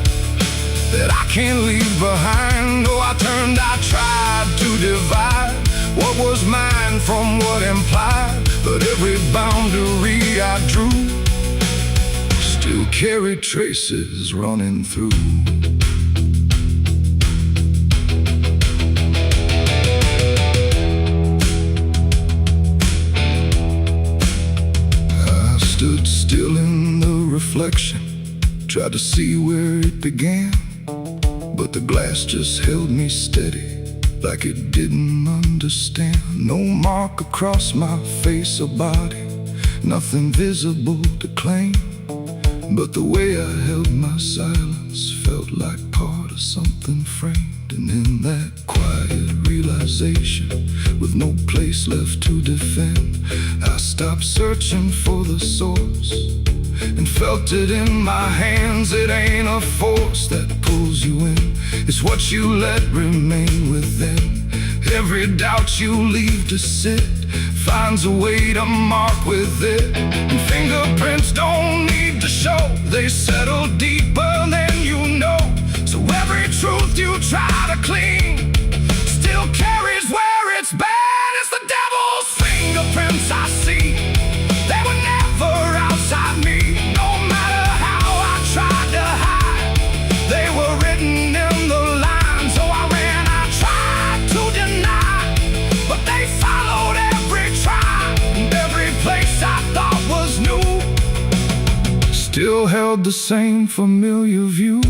that I can't leave behind. Though I turned, I tried to divide what was mine from what implied, but every boundary I drew still carried traces running through. I stood still in the reflection, tried to see where it began, but the glass just held me steady, like it didn't understand. No mark across my face or body, nothing visible to claim, but the way I held my silence felt like part of something framed. And in that quiet realization, with no place left to defend, I stopped searching for the source and felt it in my hands. It ain't a force that pulls you in, it's what you let remain within. Every doubt you leave to sit finds a way to mark with it. And fingerprints don't need to show, they settle deeper than you know. So every truth you try to clean still carries where it's been. It's the devil's fingerprints I see, they were never outside me. No matter how I tried to hide, they were written in the line. So I ran, I tried to deny, but they followed every try. And every place I thought was new still held the same familiar view.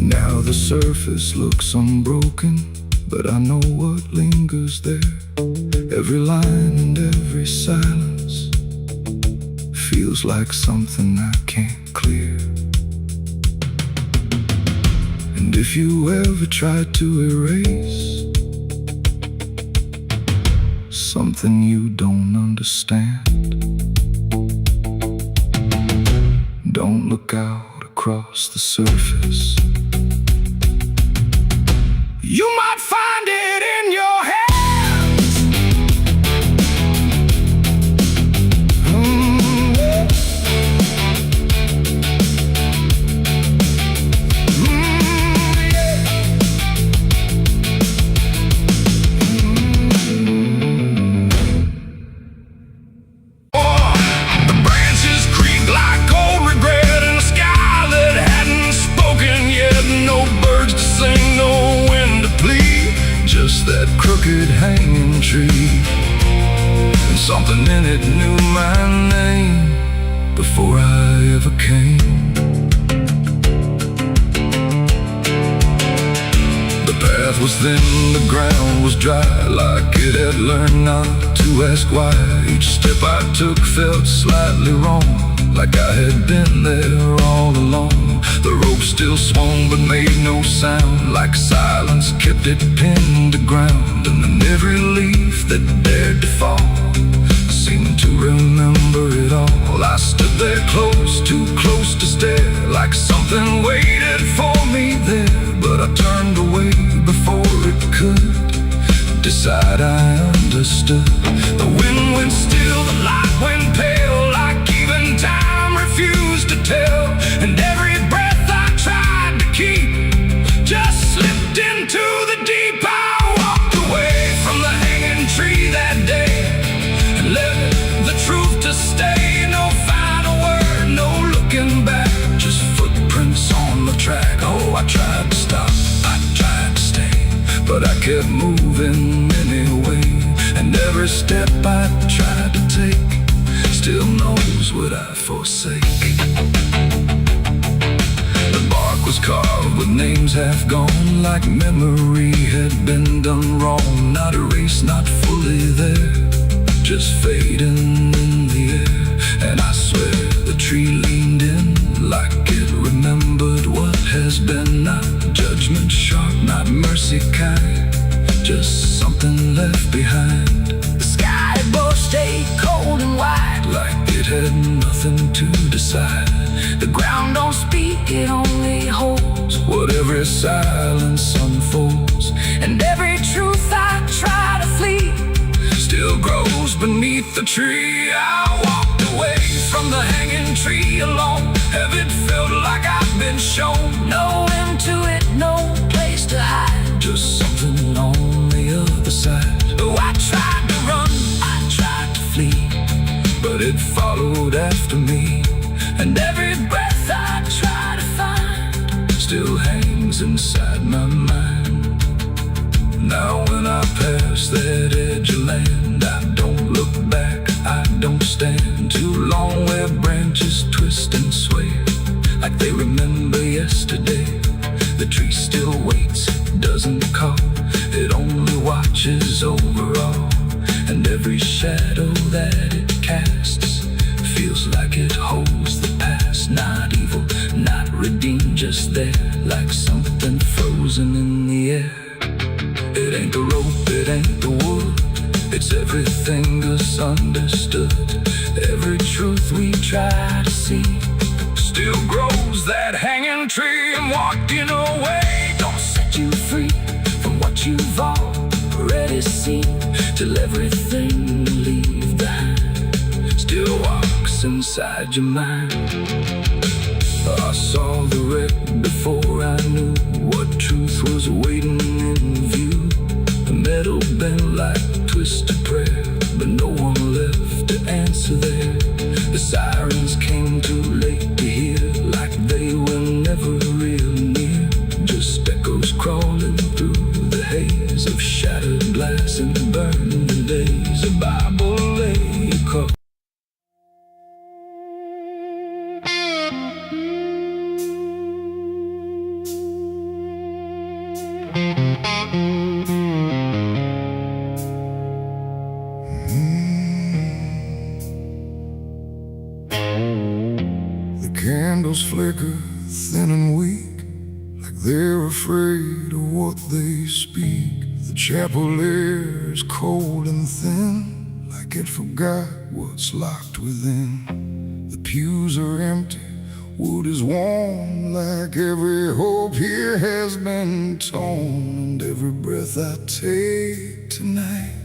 Now the surface looks unbroken, but I know what lingers there. Every line and every silence feels like something I can't clear. And if you ever try to erase something you don't understand, don't look out across the surface. You might find it in your hands. The branches creak like cold regret in a sky that hadn't spoken yet. No birds to sing, no wind to plead, just that crooked hanging tree. Something in it knew my name before I ever came. The path was thin, the ground was dry, like it had learned not to ask why. Each step I took felt slightly wrong, like I had been there all along. The rope still swung but made no sound, like silence kept it pinned to ground. And then every leaf that dared to fall seemed to remember it all. I stood there close, too close to stare, like something waited for me there. But I turned away before it could decide I understood. The wind went still, the light went pale, like even time refused to tell. And every breath I tried to keep just slipped into the deep. I walked away from the hanging tree that day and let the truth to stay. No final word, no looking back, just footprints on the track. Oh, I tried to stop, I tried to stay, but I kept moving anyway. And every step I tried to take still knows what I forsake. The bark was carved with names half gone, like memory had been done wrong. Not erased, not fully there, just fading in the air. And I swear the tree leaned in like it remembered what has been. Not judgment sharp, not mercy kind, just something left behind. The sky above stayed cold and wide, like it had nothing to decide. The ground don't speak, it only holds what every silence unfolds. And every truth I try to flee still grows beneath the tree. I walked away from the hanging tree alone. Heaven felt like I've been shown. No end to it, no place to hide, just something on the other side. Oh, I tried to run, I tried to flee, but it followed after me. And every breath I try to find still hangs inside my mind. Now when I pass that edge of land, I don't look back, I don't stand too long where branches twist and sway, like they remember yesterday. The tree still waits, doesn't call, it only watches over all. And every shadow that it casts feels like it holds the past. Not evil, not redeemed, just there, like something frozen in the air. It ain't the rope, it ain't the wood, it's everything misunderstood. Every truth we try to see still grows that hanging tree. And walking away don't set you free from what you've already seen, till everything you leave behind still walks inside your mind. I saw the wreck before I knew what truth was waiting in view. The metal bent like twisted prayer, but no one left to answer there. The sirens came too late to hear, like they were never real near, just echoes crawling through the haze of shattered glass and burning days. A Bible lay across. Candles flicker thin and weak, like they're afraid of what they speak. The chapel air is cold and thin, like it forgot what's locked within. The pews are empty, wood is warm, like every hope here has been torn. And every breath I take tonight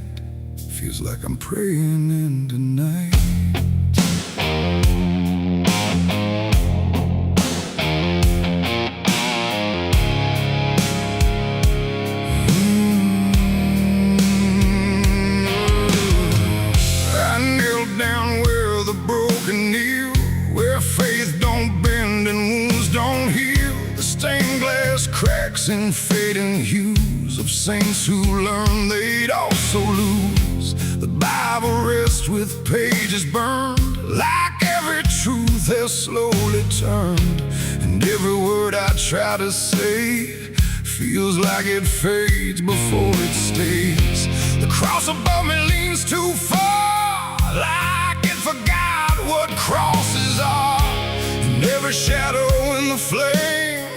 feels like I'm praying in the night. Cracks and fading hues of saints who learned they'd also lose. The Bible rests with pages burned. Like every truth has slowly turned, and every word I try to say feels like it fades before it stays. The cross above me leans too far, like it forgot what crosses are. And every shadow in the flame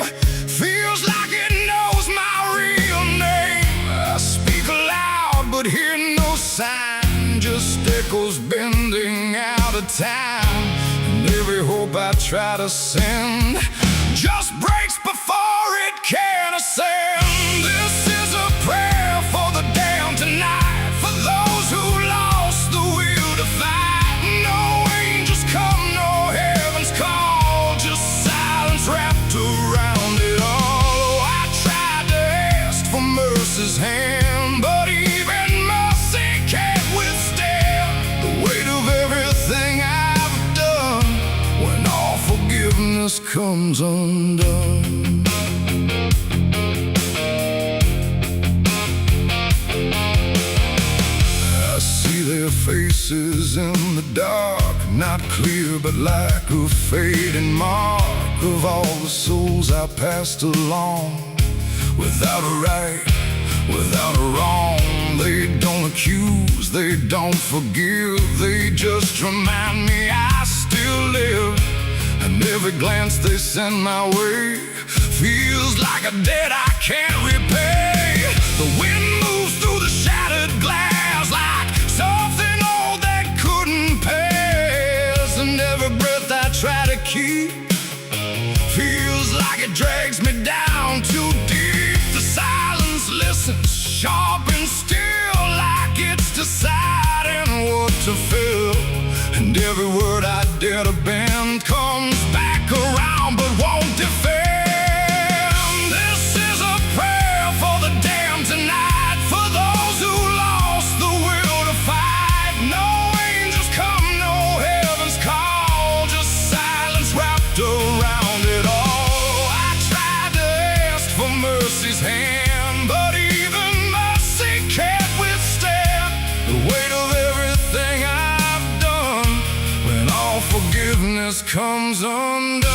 feels like it knows my real name. I speak aloud but hear no sign, just echoes bending out of time. And every hope I try to send just breaks before it can ascend. This is a prayer for the damned tonight, for those who lost the will to fight. No angels come, no heaven's call, just silence wrapped around it all. Oh, I tried to ask for mercy's hand, but even mercy can't withstand the weight of everything I've done when all forgiveness comes undone. I see their faces in the dark, not clear but like a fading mark of all the souls I passed along. Without a right, without a wrong, they don't accuse, they don't forgive, they just remind me I still live. And every glance they send my way feels like a debt I can't repay. The wind moves through the shattered glass like something old that couldn't pass. And every breath I try to keep feels like it drags me down too deep. The silence listens, sharp and still, like it's deciding what to feel. And every word I dare to bend comes back around but won't defend. This is a prayer for the damned tonight, for those who lost the will to fight. No angels come, no heaven's call, just silence wrapped around it all. I tried to ask for mercy's hand, but even mercy can't withstand the weight of everything I've done when all forgiveness comes undone.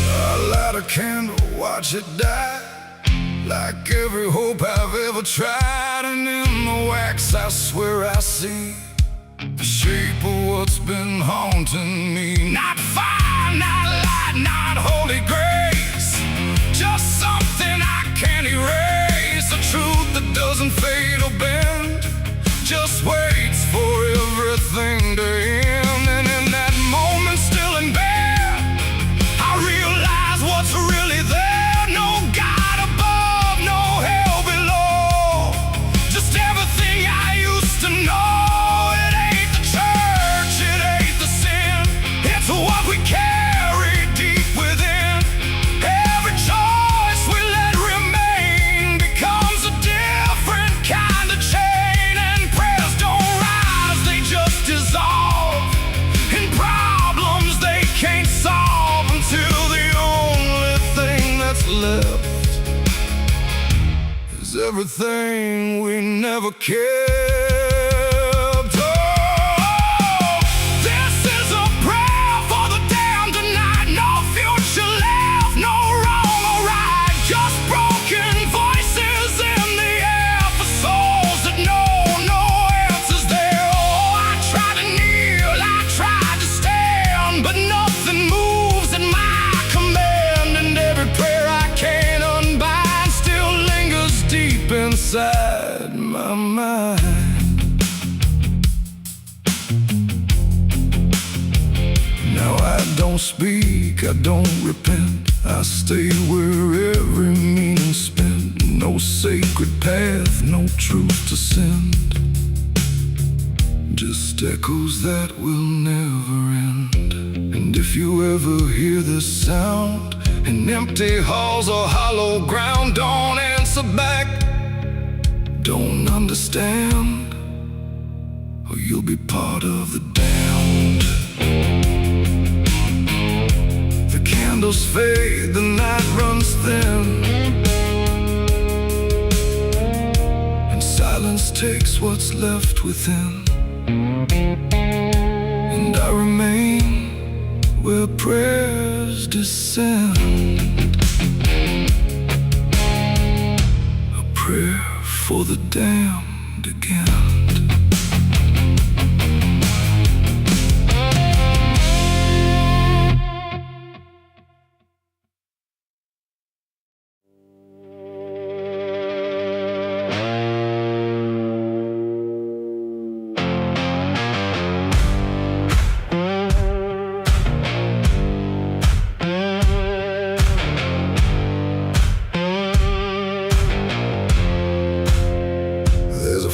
I light a candle, watch it die, like every hope I've ever tried. And in the wax I swear I see the shape of what's been haunting me. Not fire, not light, not holy grace, just something I can't erase. A truth that doesn't fade or bend, just waits for everything to end. And in that moment, still in bed, I realize what's really there. No God above, no hell below, just everything I used to know. What we carry deep within, every choice we let remain becomes a different kind of chain. And prayers don't rise, they just dissolve in problems they can't solve, until the only thing that's left is everything we never cared. Inside my mind, now I don't speak, I don't repent, I stay where every meaning spent. No sacred path, no truth to send, just echoes that will never end. And if you ever hear this sound in empty halls or hollow ground, don't answer back, don't understand, or you'll be part of the damned. candles fade, the night runs thin, and silence takes what's left within. And I remain where prayers descend, a prayer for the damned again.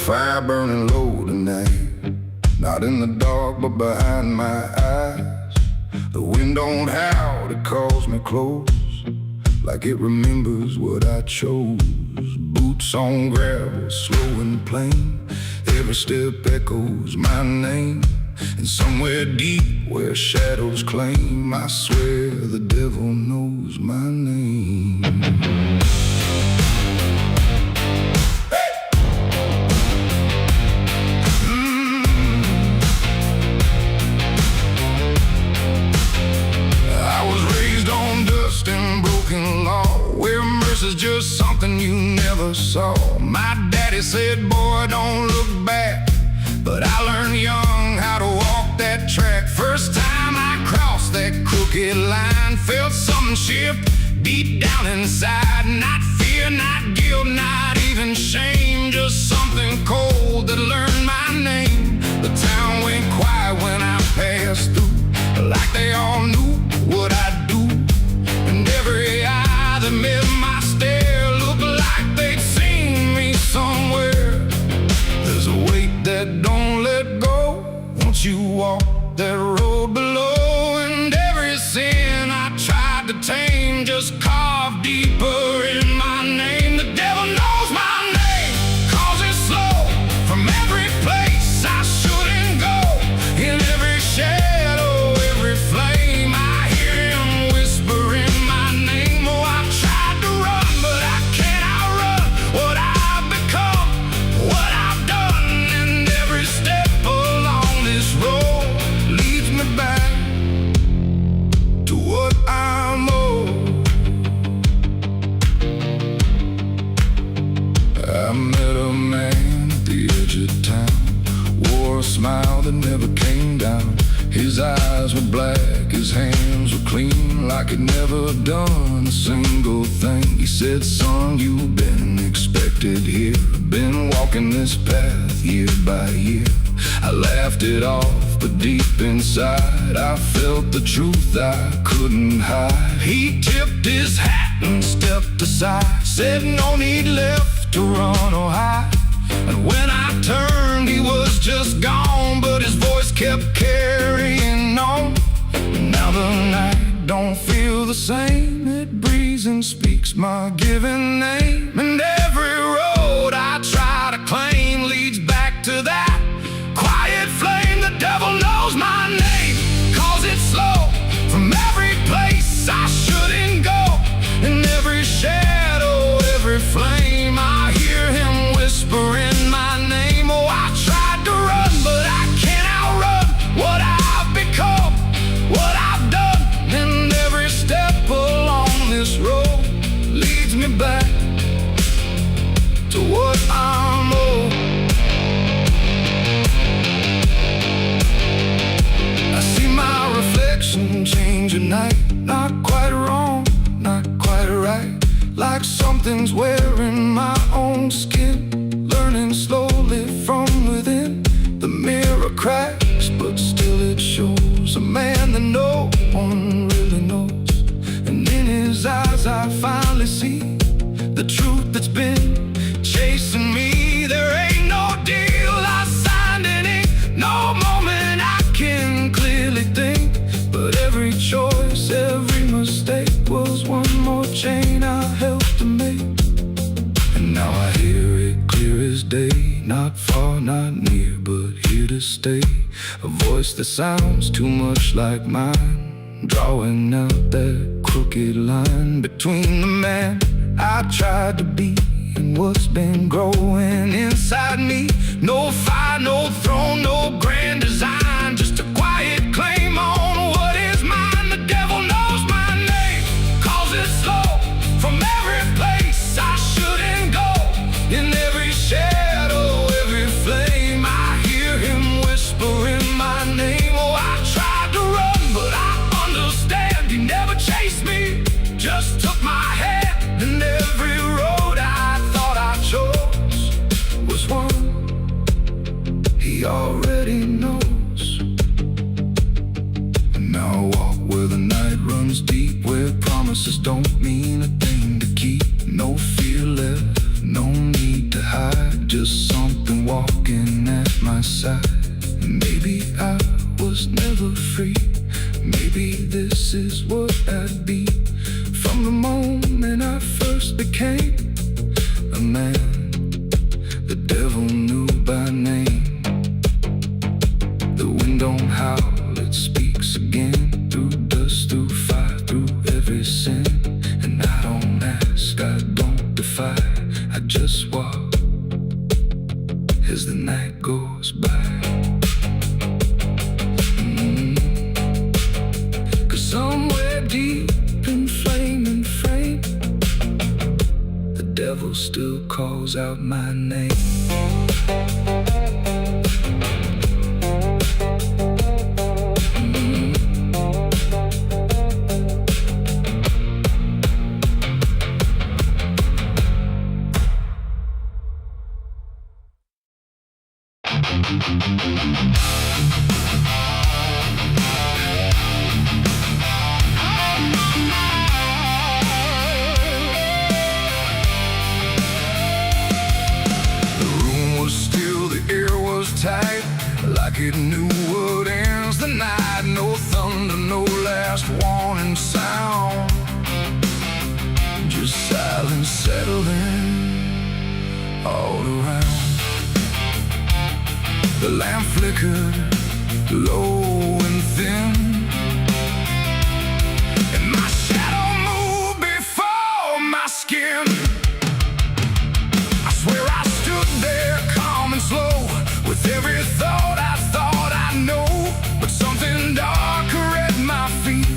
Fire burning low tonight, not in the dark but behind my eyes. The wind don't howl, it calls me close, like it remembers what I chose. Boots on gravel, slow and plain, every step echoes my name. And somewhere deep where shadows claim, I swear the devil knows my name. Is just something you never saw. My daddy said, boy, don't look back, but I learned young how to walk that track. First time I crossed that crooked line, felt something shift deep down inside. Not fear, not guilt, not even shame, just something cold that learned my name. The town went quiet when I passed through, like they all knew what I'd do. And every eye that met my stare looked like they'd seen me somewhere. There's a weight that don't let go once you walk that road below. And every sin I tried to tame just carved deeper in my name. The devil knows my name, cause it's slow from every place I shouldn't go. In every shadow, every flame, I hear him whispering my name. Oh, I tried to run, but I can't outrun what I've become, what I've done. And every step along this road leads me back to what I'm owed. I met a man at the edge of town, wore a smile that never came down. His eyes were black, his hands were clean, like he'd never done a single thing. He said, son, you've been expected here, been walking this path year by year. I laughed it off, but deep inside I felt the truth I couldn't hide. He tipped his hat and stepped aside, said no need left to run or hide. And when I turned, he was just gone, but his voice kept carrying on. And now the night don't feel the same, it breathes and speaks my given name. And every road I try to claim leads back to that quiet flame. The devil knows my name, cause it's slow from every place I shouldn't go. In every shadow, every flame, I hear him whispering my name. Oh, I tried to run, but I can't outrun what I've become, what I've done. And every step along this road leads me back to what I'm owed. I see my reflection change at night, not quite wrong, not quite right, like something's wearing my own skin, learning slowly from within. The mirror cracks, but still it shows a man that no one really knows. And in his eyes I finally see the truth that's been chasing me. There ain't no deal I signed in ink, no moment I can clearly think, but every choice, every mistake was one more chain I helped to make. And now I hear it clear as day, not far, not near, but here to stay. A voice that sounds too much like mine, drawing out that crooked line between the man I tried to be and what's been growing inside me. No fire, no throne, no grand design, just a quiet claim on what is mine. The devil knows my name, calls it slow from every place I shouldn't go. In every shadow, every flame, I hear him whispering my name. Oh, I tried to run, but I understand he never chased me, just took my hand. And every road I thought I chose was one he already knows. And now I walk where the night runs deep, where promises don't mean a thing to keep. No fear left, no need to hide, just something walking at my side. Maybe I was never free, maybe this is what I'd be. From the moment I first became a man, the devil knew by name. The wind don't howl, it speaks again, through dust, through fire, through every sin. And I don't ask, I don't defy, I just walk as the night goes by. Cause somewhere deep in flame and frame, the devil still calls out my name. Tight, like it knew what ends the night. No thunder, no last warning sound, just silence settling all around. The lamp flickered low and thin, and my shadow moved before my skin. I swear I stood there calm and slow, with every thought I know. But something darker at my feet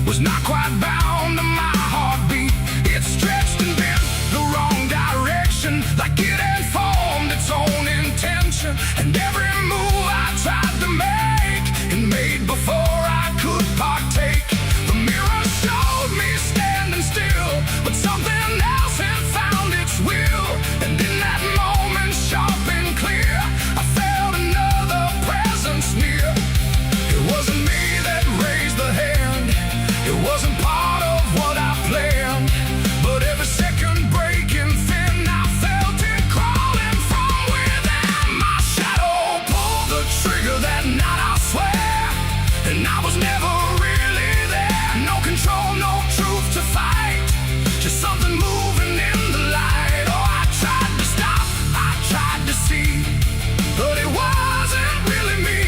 was not quite bound to my heartbeat. It stretched and bent the wrong direction, like it had formed its own intention. And every move I tried to make, and made before I could partake. The mirror showed me standing still, but something else had found its will. And in that moment, sharp and clear, I felt another presence near. It wasn't me that raised the hand, it wasn't part of what I planned. But every second breaking thin, I felt it crawling from within. My shadow pulled the trigger that night, I swear, and I was never really there. No control, no truth to fight, just something moving in the light. Oh, I tried to stop, I tried to see, but it wasn't really me.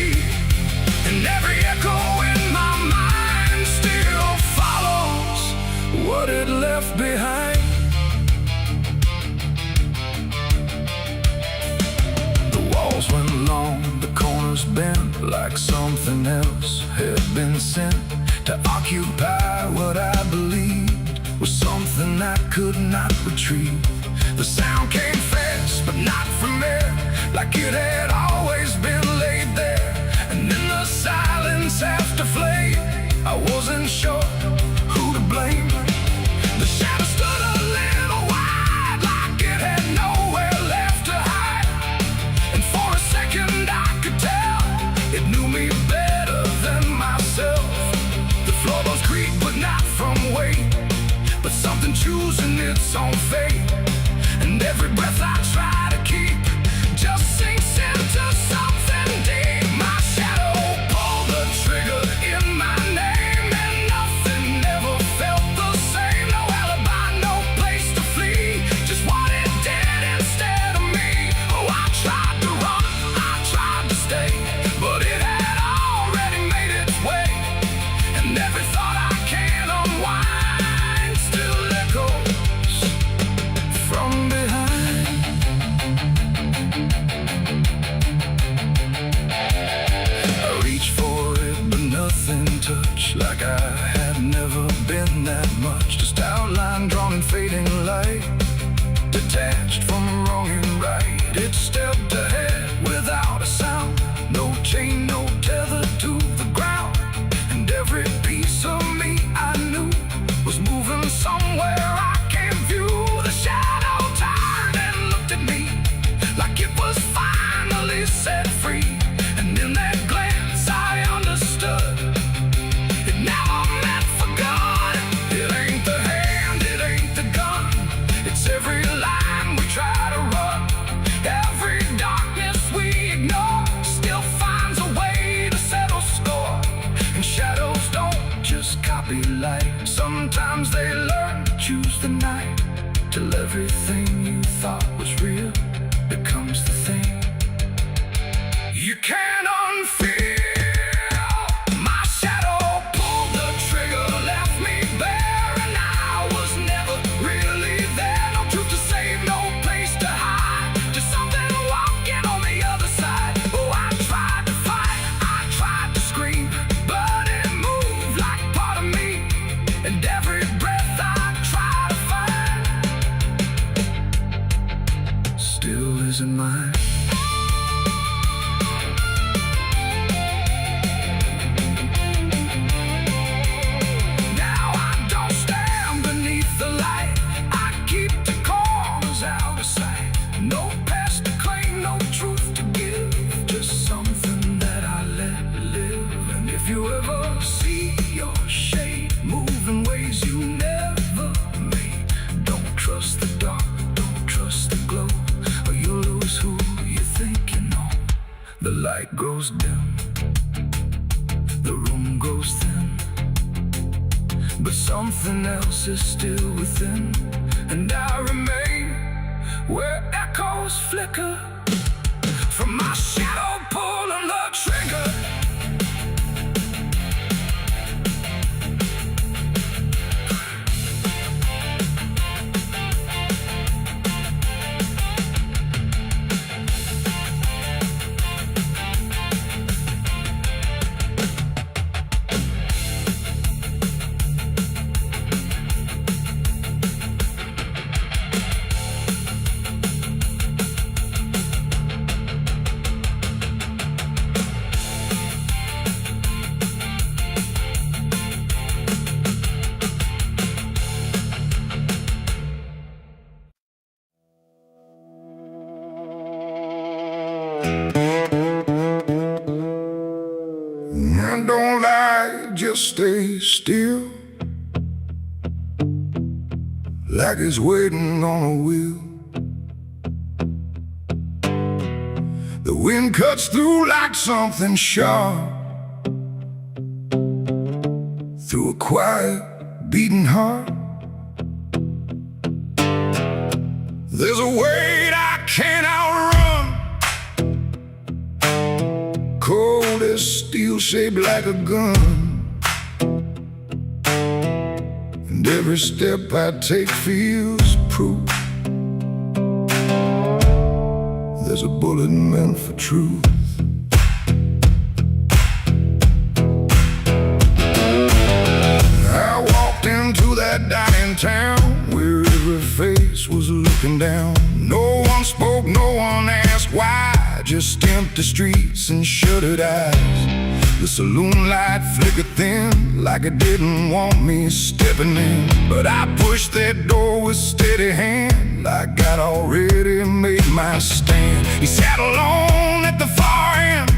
And every echo in my mind still follows what it left behind. The walls went long, the corners bent, like something else had been sent to occupy what I believed was something I could not retrieve. The sound came fast, but not from there, like it had always been laid there. And in the silence after flame, I wasn't sure who to blame. The shadow stood a little wide, like it had nowhere left to hide. And for a second I could tell it knew me better than myself. The floorboards creak, but not from weight, but something choosing its own fate. And every breath I try to keep just sinks into something deep. My shadow pulled the trigger in my name, and nothing ever felt the same. No alibi, no place to flee, just what it did instead of me. Oh, I tried to run, I tried to stay, but it had already made its way. And every thought nothing touch, like I had never been that much. Just outline drawn in fading light, detached from wrong and right. It stepped ahead without a sound, no chain, no tether to the ground. And every piece of me I knew was moving somewhere I can't view. The shadow turned and looked at me like it was finally set free. And in that glance I understood it never meant for good. It ain't the hand, it ain't the gun, it's every line we try to run. Every darkness we ignore still finds a way to settle score. And shadows don't just copy light, sometimes they learn to choose the night, till everything you thought was real becomes the thing you can't unfeel. My shadow pulled the trigger, left me bare, and I was never really there. No truth to save, no place to hide, just something walking on the other side. Oh, I tried to fight, I tried to scream, but it moved like part of me. And every breath I try to find still isn't mine. The light grows dim, the room grows thin, but something else is still within. And I remain where echoes flicker from my shadow pulling the trigger. Don't lie, just stay still, like it's waiting on a wheel. The wind cuts through like something sharp, through a quiet, beating heart. There's a weight I can't outrun, cold as steel, shaped like a gun. And every step I take feels proof there's a bullet meant for truth. I walked into that dining town where every face was looking down. No one spoke, no one asked why, just empty streets and shuttered eyes. The saloon light flickered thin, like it didn't want me stepping in. But I pushed that door with steady hand, like I'd already made my stand. He sat alone at the far end,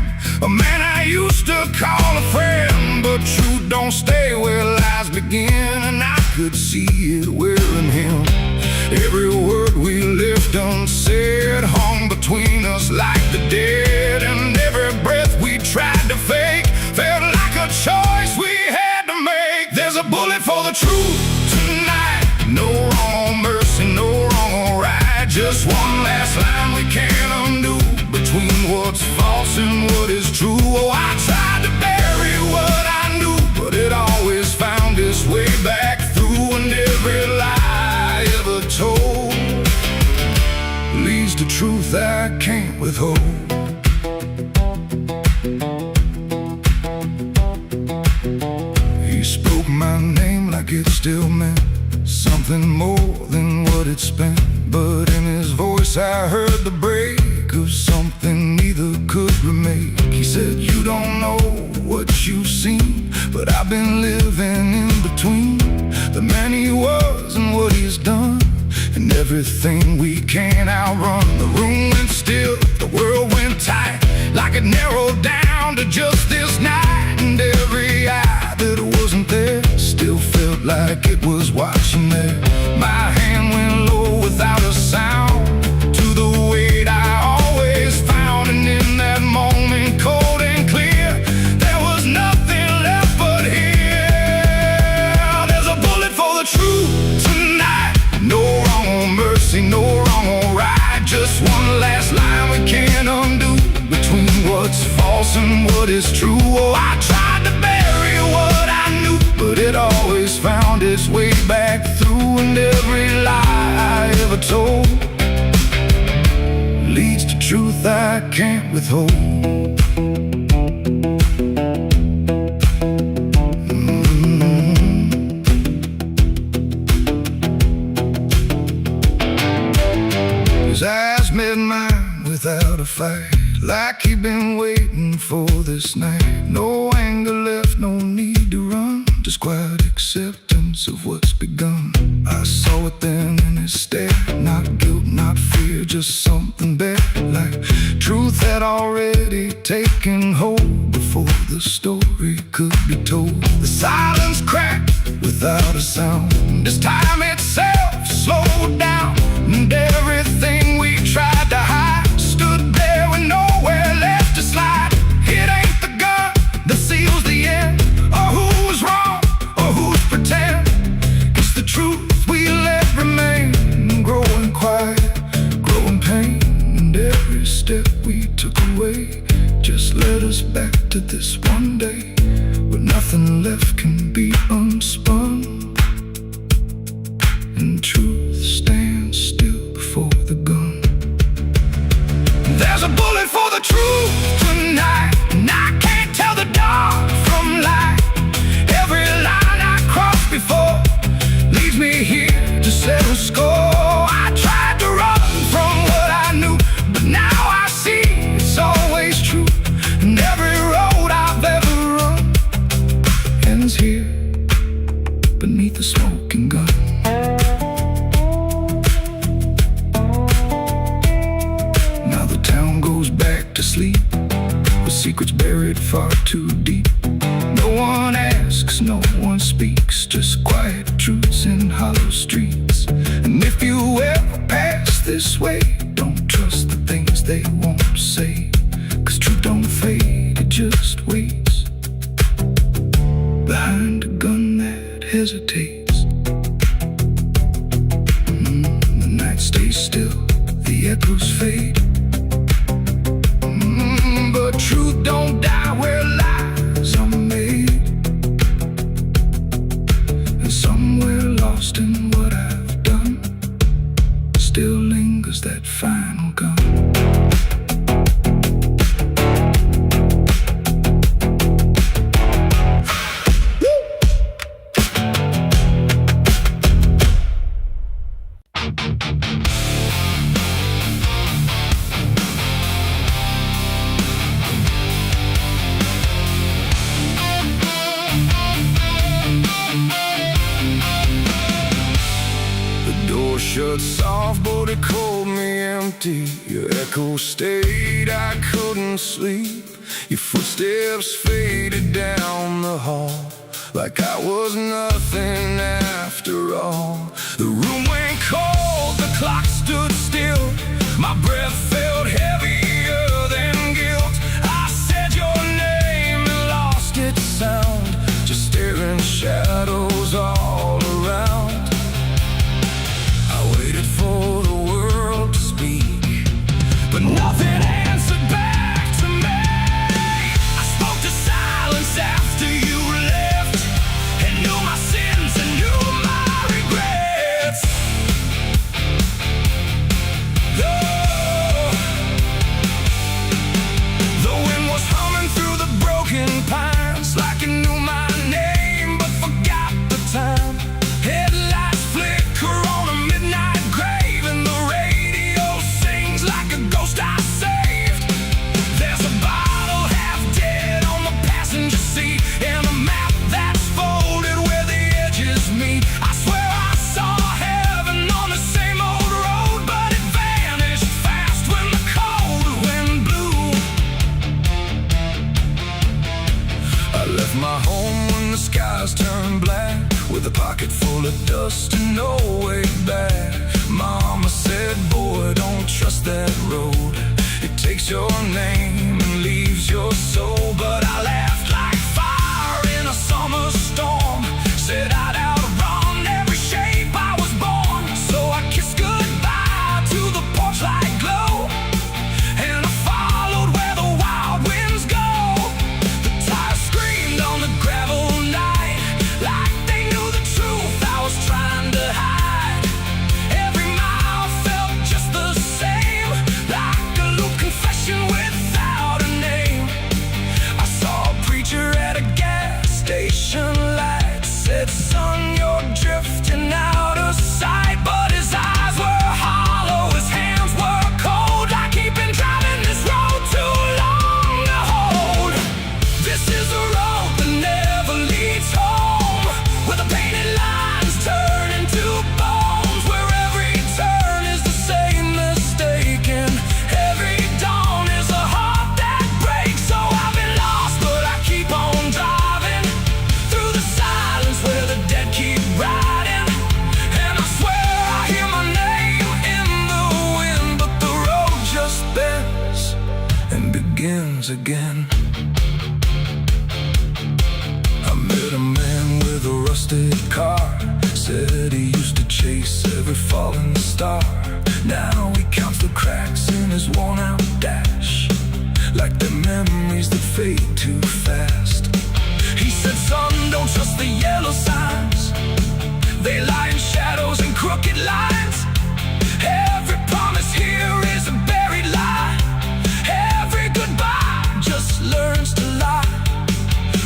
a man I used to call a friend. But truth don't stay where lies begin, and I could see it wearing him. Every word we left unsaid hung between us like the dead. And every breath we tried to fake felt like a choice we had to make. There's a bullet for the truth tonight, no wrong mercy, no wrong or right. Just one last line we can't undo between what still meant something more than what it spent. But in his voice I heard the break of something neither could remake. He said, you don't know what you've seen, but I've been living in between the man he was and what he's done, and everything we can't outrun. The room went still, the world went tight, like it narrowed down to just this night. And every eye that wasn't there still felt like it was watching there. My hand went low without a sound to the weight I always found. And in that moment, cold and clear, there was nothing left but here. There's a bullet for the truth tonight. No wrong or mercy, no wrong or right. Just one last line we can't undo, between what's false and what is true. Oh, I tried to bury what I knew, but it always found its way back through. And every lie I ever told leads to truth I can't withhold. His eyes met mine without a fight, like he'd been waiting for this night. No anger left, no need to run, just quiet acceptance of what's begun. I saw it then in his stare, not guilt, not fear, just something better, like truth had already taken hold before the story could be told. The silence cracked without a sound, this time itself slowed down, and everything we tried to hide stood there with nowhere left to slide. It ain't the gun that seals the end, or who's wrong, or who's pretend. It's the truth we let remain, growing quiet, growing pain. And every step we took away just led us back to this one day, where nothing left can be unspun, and truth stands still before the gun. There's a bullet for the truth tonight, and I can't tell the dark from light. Every line I crossed before leads me here to settle score. I tried to run from what I knew, but now I see it's always true. And every road I've ever run ends here beneath the smoking gun. To sleep with secrets buried far too deep. No one asks, no one speaks, just quiet truths in hollow streets. And if you ever pass this way, don't trust the things they won't say, 'cause truth don't fade, it just waits behind a gun that hesitates. The night stays still, the echoes fade, but truth don't die where lies are made. And somewhere lost in what I've done still lingers that final gun. Shut soft, but it called me empty. Your echo stayed, I couldn't sleep. Your footsteps faded down the hall, like I was nothing after all. The room went cold, the clock stood still. My breath felt heavier than guilt. I said your name and lost its sound, just staring shadows all around. Waited for the world to speak, but nothing answered back to me. I spoke to silence after you left, and knew my sins and knew my regrets. Oh, with a pocket full of dust and no way back. Mama said, boy, don't trust that road. It takes your name and leaves your soul. But I laughed like fire in a summer storm, said I'd outrun every shape I was born. So I kissed goodbye to the porch light glow, and I followed where the wild winds go. The tires screamed on the gravel night, like they knew the truth I was trying to hide. Every mile felt just the same, like a loop confession without a name. I saw a preacher at a gas station light, said, son, you're drifting out of sight. But his eyes were hollow, his hands were cold, like he'd been driving this road too long to hold. This is a road that never leads home, where the painted lines turn into bones, where every turn is the same mistake, and every dawn is a heart that breaks. So I've been lost, but I keep on driving through the silence where the dead keep riding. And I swear I hear my name in the wind, but the road just bends and begins again. I met a man with a rusted car, said he used to chase every falling star. Now he counts the cracks in his worn-out dash, like the memories that fade too fast. He said, son, don't trust the yellow signs, they lie in shadows and crooked lines. Every promise here is a buried lie, every goodbye just learns to lie.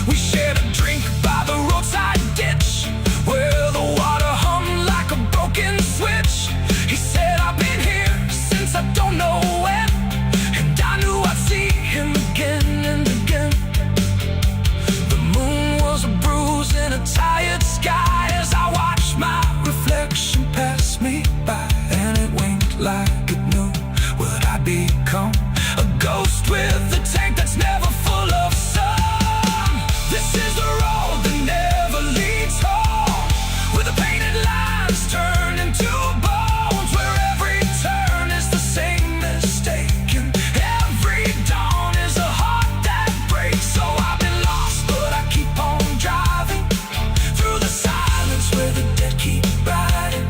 We shared a drink by the roadside ditch, where the water hummed like a broken switch. He said, I've been here since I don't know when, and I knew I'd see him again and again. The moon was a bruise in a tired sky as I watched my reflection pass me by, and it winked like it knew what I'd become, a ghost with a tank that's never full of sun. This is the road that never leads home, where the painted lines turn into bones, where every turn is the same mistake, and every dawn is a heart that breaks. So I've been lost, but I keep on driving through the silence where the dead keep riding.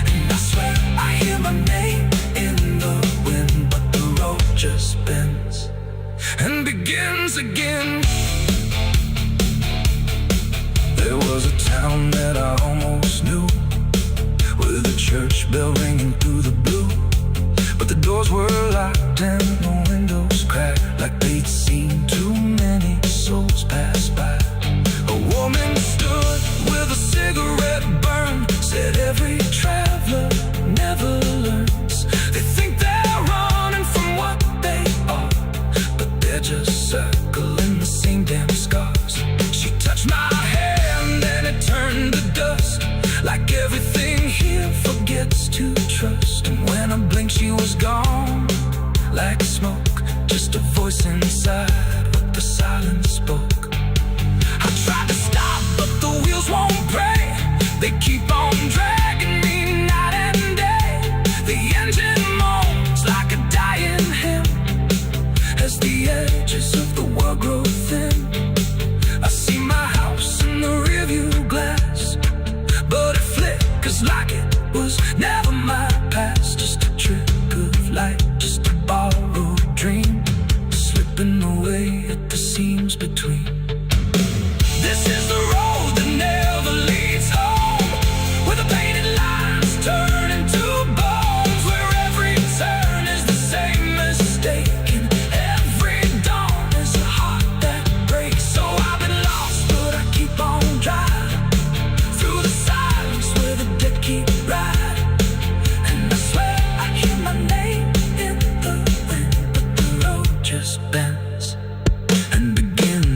And I swear I hear my name in the wind, but the road just bends and begins again. There was a town that I almost knew, with a church bell ringing through the blue, but the doors were locked and the windows cracked, like they'd seen too many souls pass by. A woman stood with a cigarette burn, said every traveler never learns. They think they're running from what they are, but they're just circling the same damn scars. She touched my hand and it turned to dust, like everything here forgets to trust. And when I blinked she was gone, like smoke, just a voice inside what the silence spoke. I tried to stop but the wheels won't break, they keep on dragging me night and day. The engine moans like a dying hymn, as the edges of the world grow thin. I see my house in the rearview glass, but it flickers like it was never my past. Just a trick of light, just a borrowed dream, slipping away at the seams between. This is the road that never leads home, where the painted lines turn into bones, where every turn is the same mistake, and every dawn is a heart that breaks. So I've been lost, but I keep on driving through the silence where the dead keep riding. And I swear I hear my name in the wind, but the road just bends and begins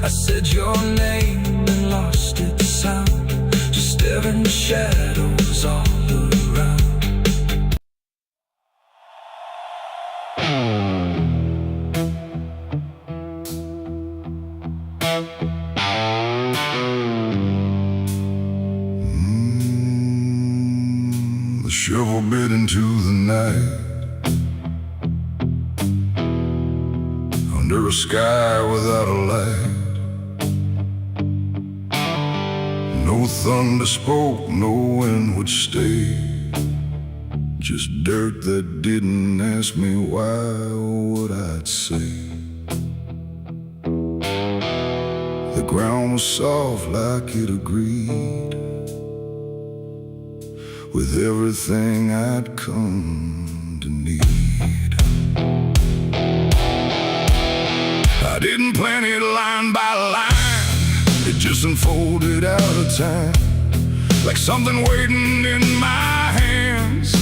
I said your name and lost its sound, just staring shadows all around. The shovel bit into the night, under a sky without a light. No thunder spoke, no wind would stay, just dirt that didn't ask me why or what I'd say. The ground was soft like it agreed with everything I'd come to need. I didn't plan it line by line, it just unfolded out of time, like something waiting in my hands,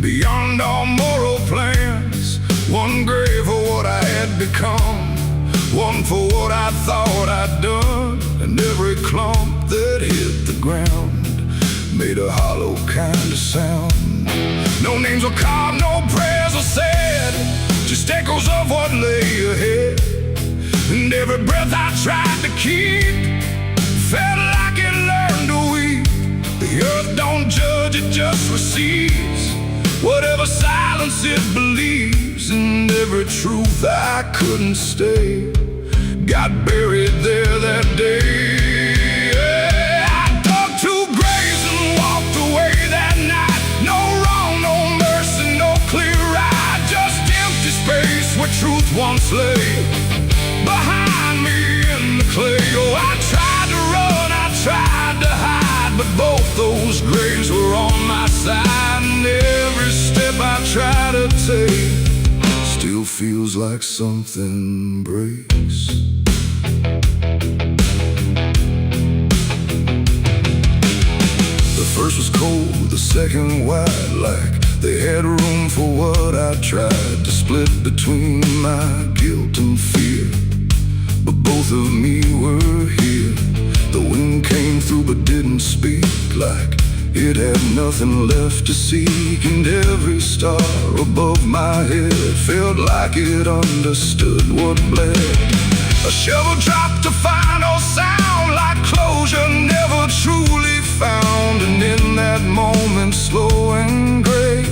beyond all moral plans. One grave for what I had become, one for what I thought I'd done, and every clump that hit the ground made a hollow kind of sound. No names were carved, no prayers were said, just echoes of what lay ahead. And every breath I tried to keep felt like it learned to weep. The earth don't judge, it just receives whatever silence it believes. And every truth I couldn't stay got buried there that day. Truth once lay behind me in the clay. Oh, I tried to run, I tried to hide, but both those graves were on my side. And every step I try to take still feels like something breaks. The first was cold, the second wide, like they had room for what I tried to split between my guilt and fear. But both of me were here. The wind came through but didn't speak, like it had nothing left to seek. And every star above my head felt like it understood what bled. A shovel dropped to final sound, like closure never truly found. And in that moment, slow and gray,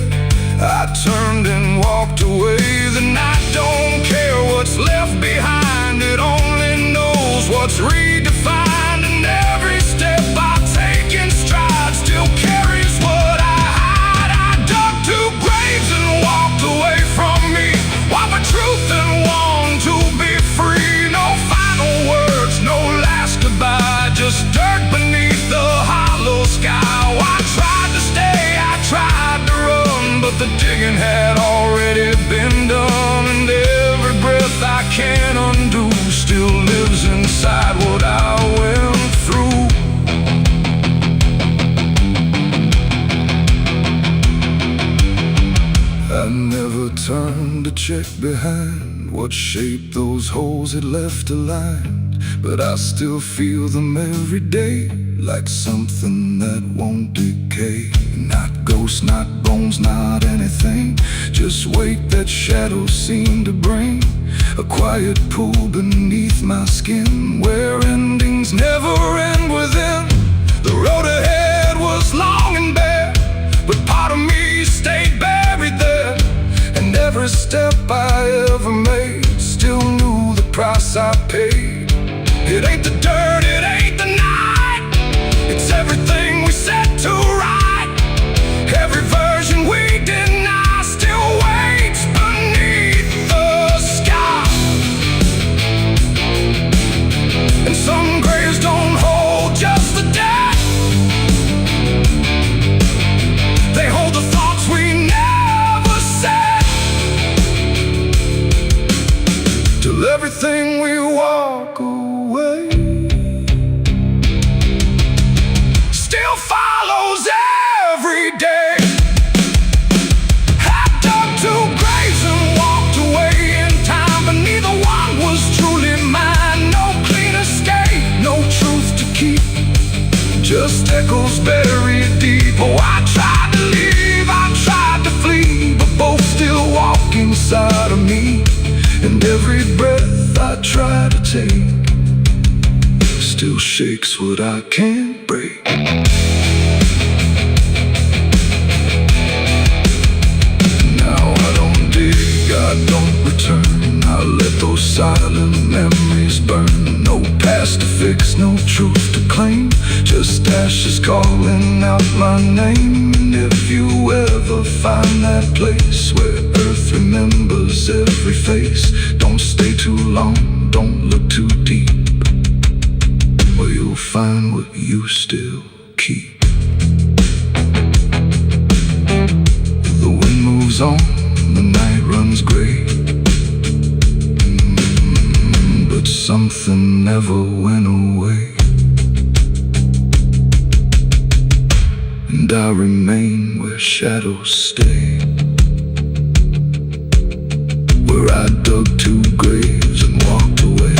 I turned and walked away. The night don't care what's left behind, it only knows what's redefined. And every step I take in stride still carries what I hide. I dug two graves and walked away from me, while the truth and longed to be free. No final words, no last goodbye, just dirt beneath the hollow sky. Oh, I tried to stay, I tried to run, but the digging had already been done. And every breath I can't undo still lives inside what I went through. I never turned to check behind what shape those holes had left aligned, but I still feel them every day, like something that won't decay. Not ghosts, not bones, not anything, just weight that shadows seem to bring. A quiet pool beneath my skin, where endings never end within. The road ahead was long and bare, but part of me stayed buried there. And every step I ever made still knew the price I paid. It ain't the dirt, it ain't the night, it's everything we set to right. Every version we deny still waits beneath the sky. And some graves don't hold just the dead, they hold the thoughts we never said. Till everything we want lost echoes buried deep. Oh, I tried to leave, I tried to flee, but both still walk inside of me. And every breath I try to take still shakes what I can't break. Now I don't dig, I don't return. I let those silent memories burn. No past to fix, no truth to claim, just ashes calling out my name. And if you ever find that place where earth remembers every face, don't stay too long, don't look too deep, or you'll find what you still keep. The wind moves on, the night runs gray, but something never went away. And I remain where shadows stay, where I dug 2 graves and walked away.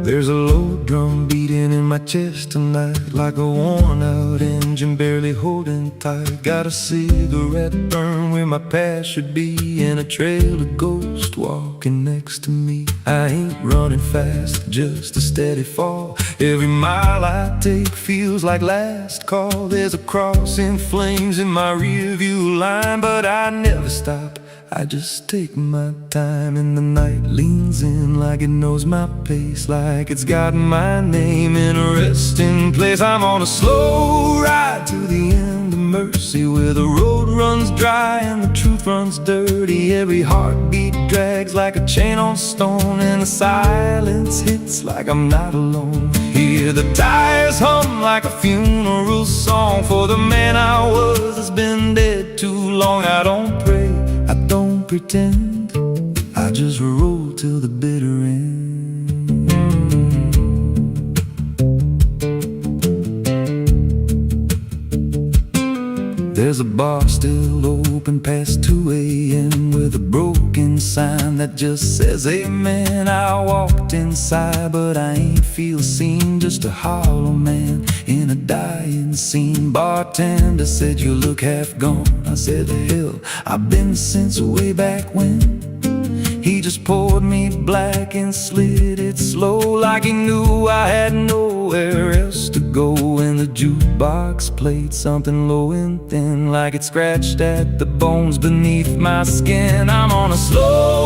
There's a low drum beating in my chest tonight, like a worn out engine barely holding tight. Got a cigarette burn where my past should be, and a trail of ghosts walking next to me. I ain't running fast, just a steady fall. Every mile I take feels like last call. There's a cross in flames in my rearview line, but I never stop, I just take my time. And the night leans in like it knows my pace, like it's got my name in a resting place. I'm on a slow ride to the end of mercy, where the road runs dry and the truth runs dirty. Every heartbeat drags like a chain on stone, and the silence hits like I'm not alone. Hear the tires hum like a funeral song for the man I was that's been dead too long. I don't pray, I don't pretend, I just roll till the bitter end. There's a bar still open past 2 a.m. with a broken sign that just says amen. I walked inside, but I ain't feel seen, just a hollow man in a dying scene. Bartender said you look half gone. I said hell, I've been since way back when. He just poured me black and slid it slow, like he knew I had nowhere else to go. And the jukebox played something low and thin, like it scratched at the bones beneath my skin. I'm on a slow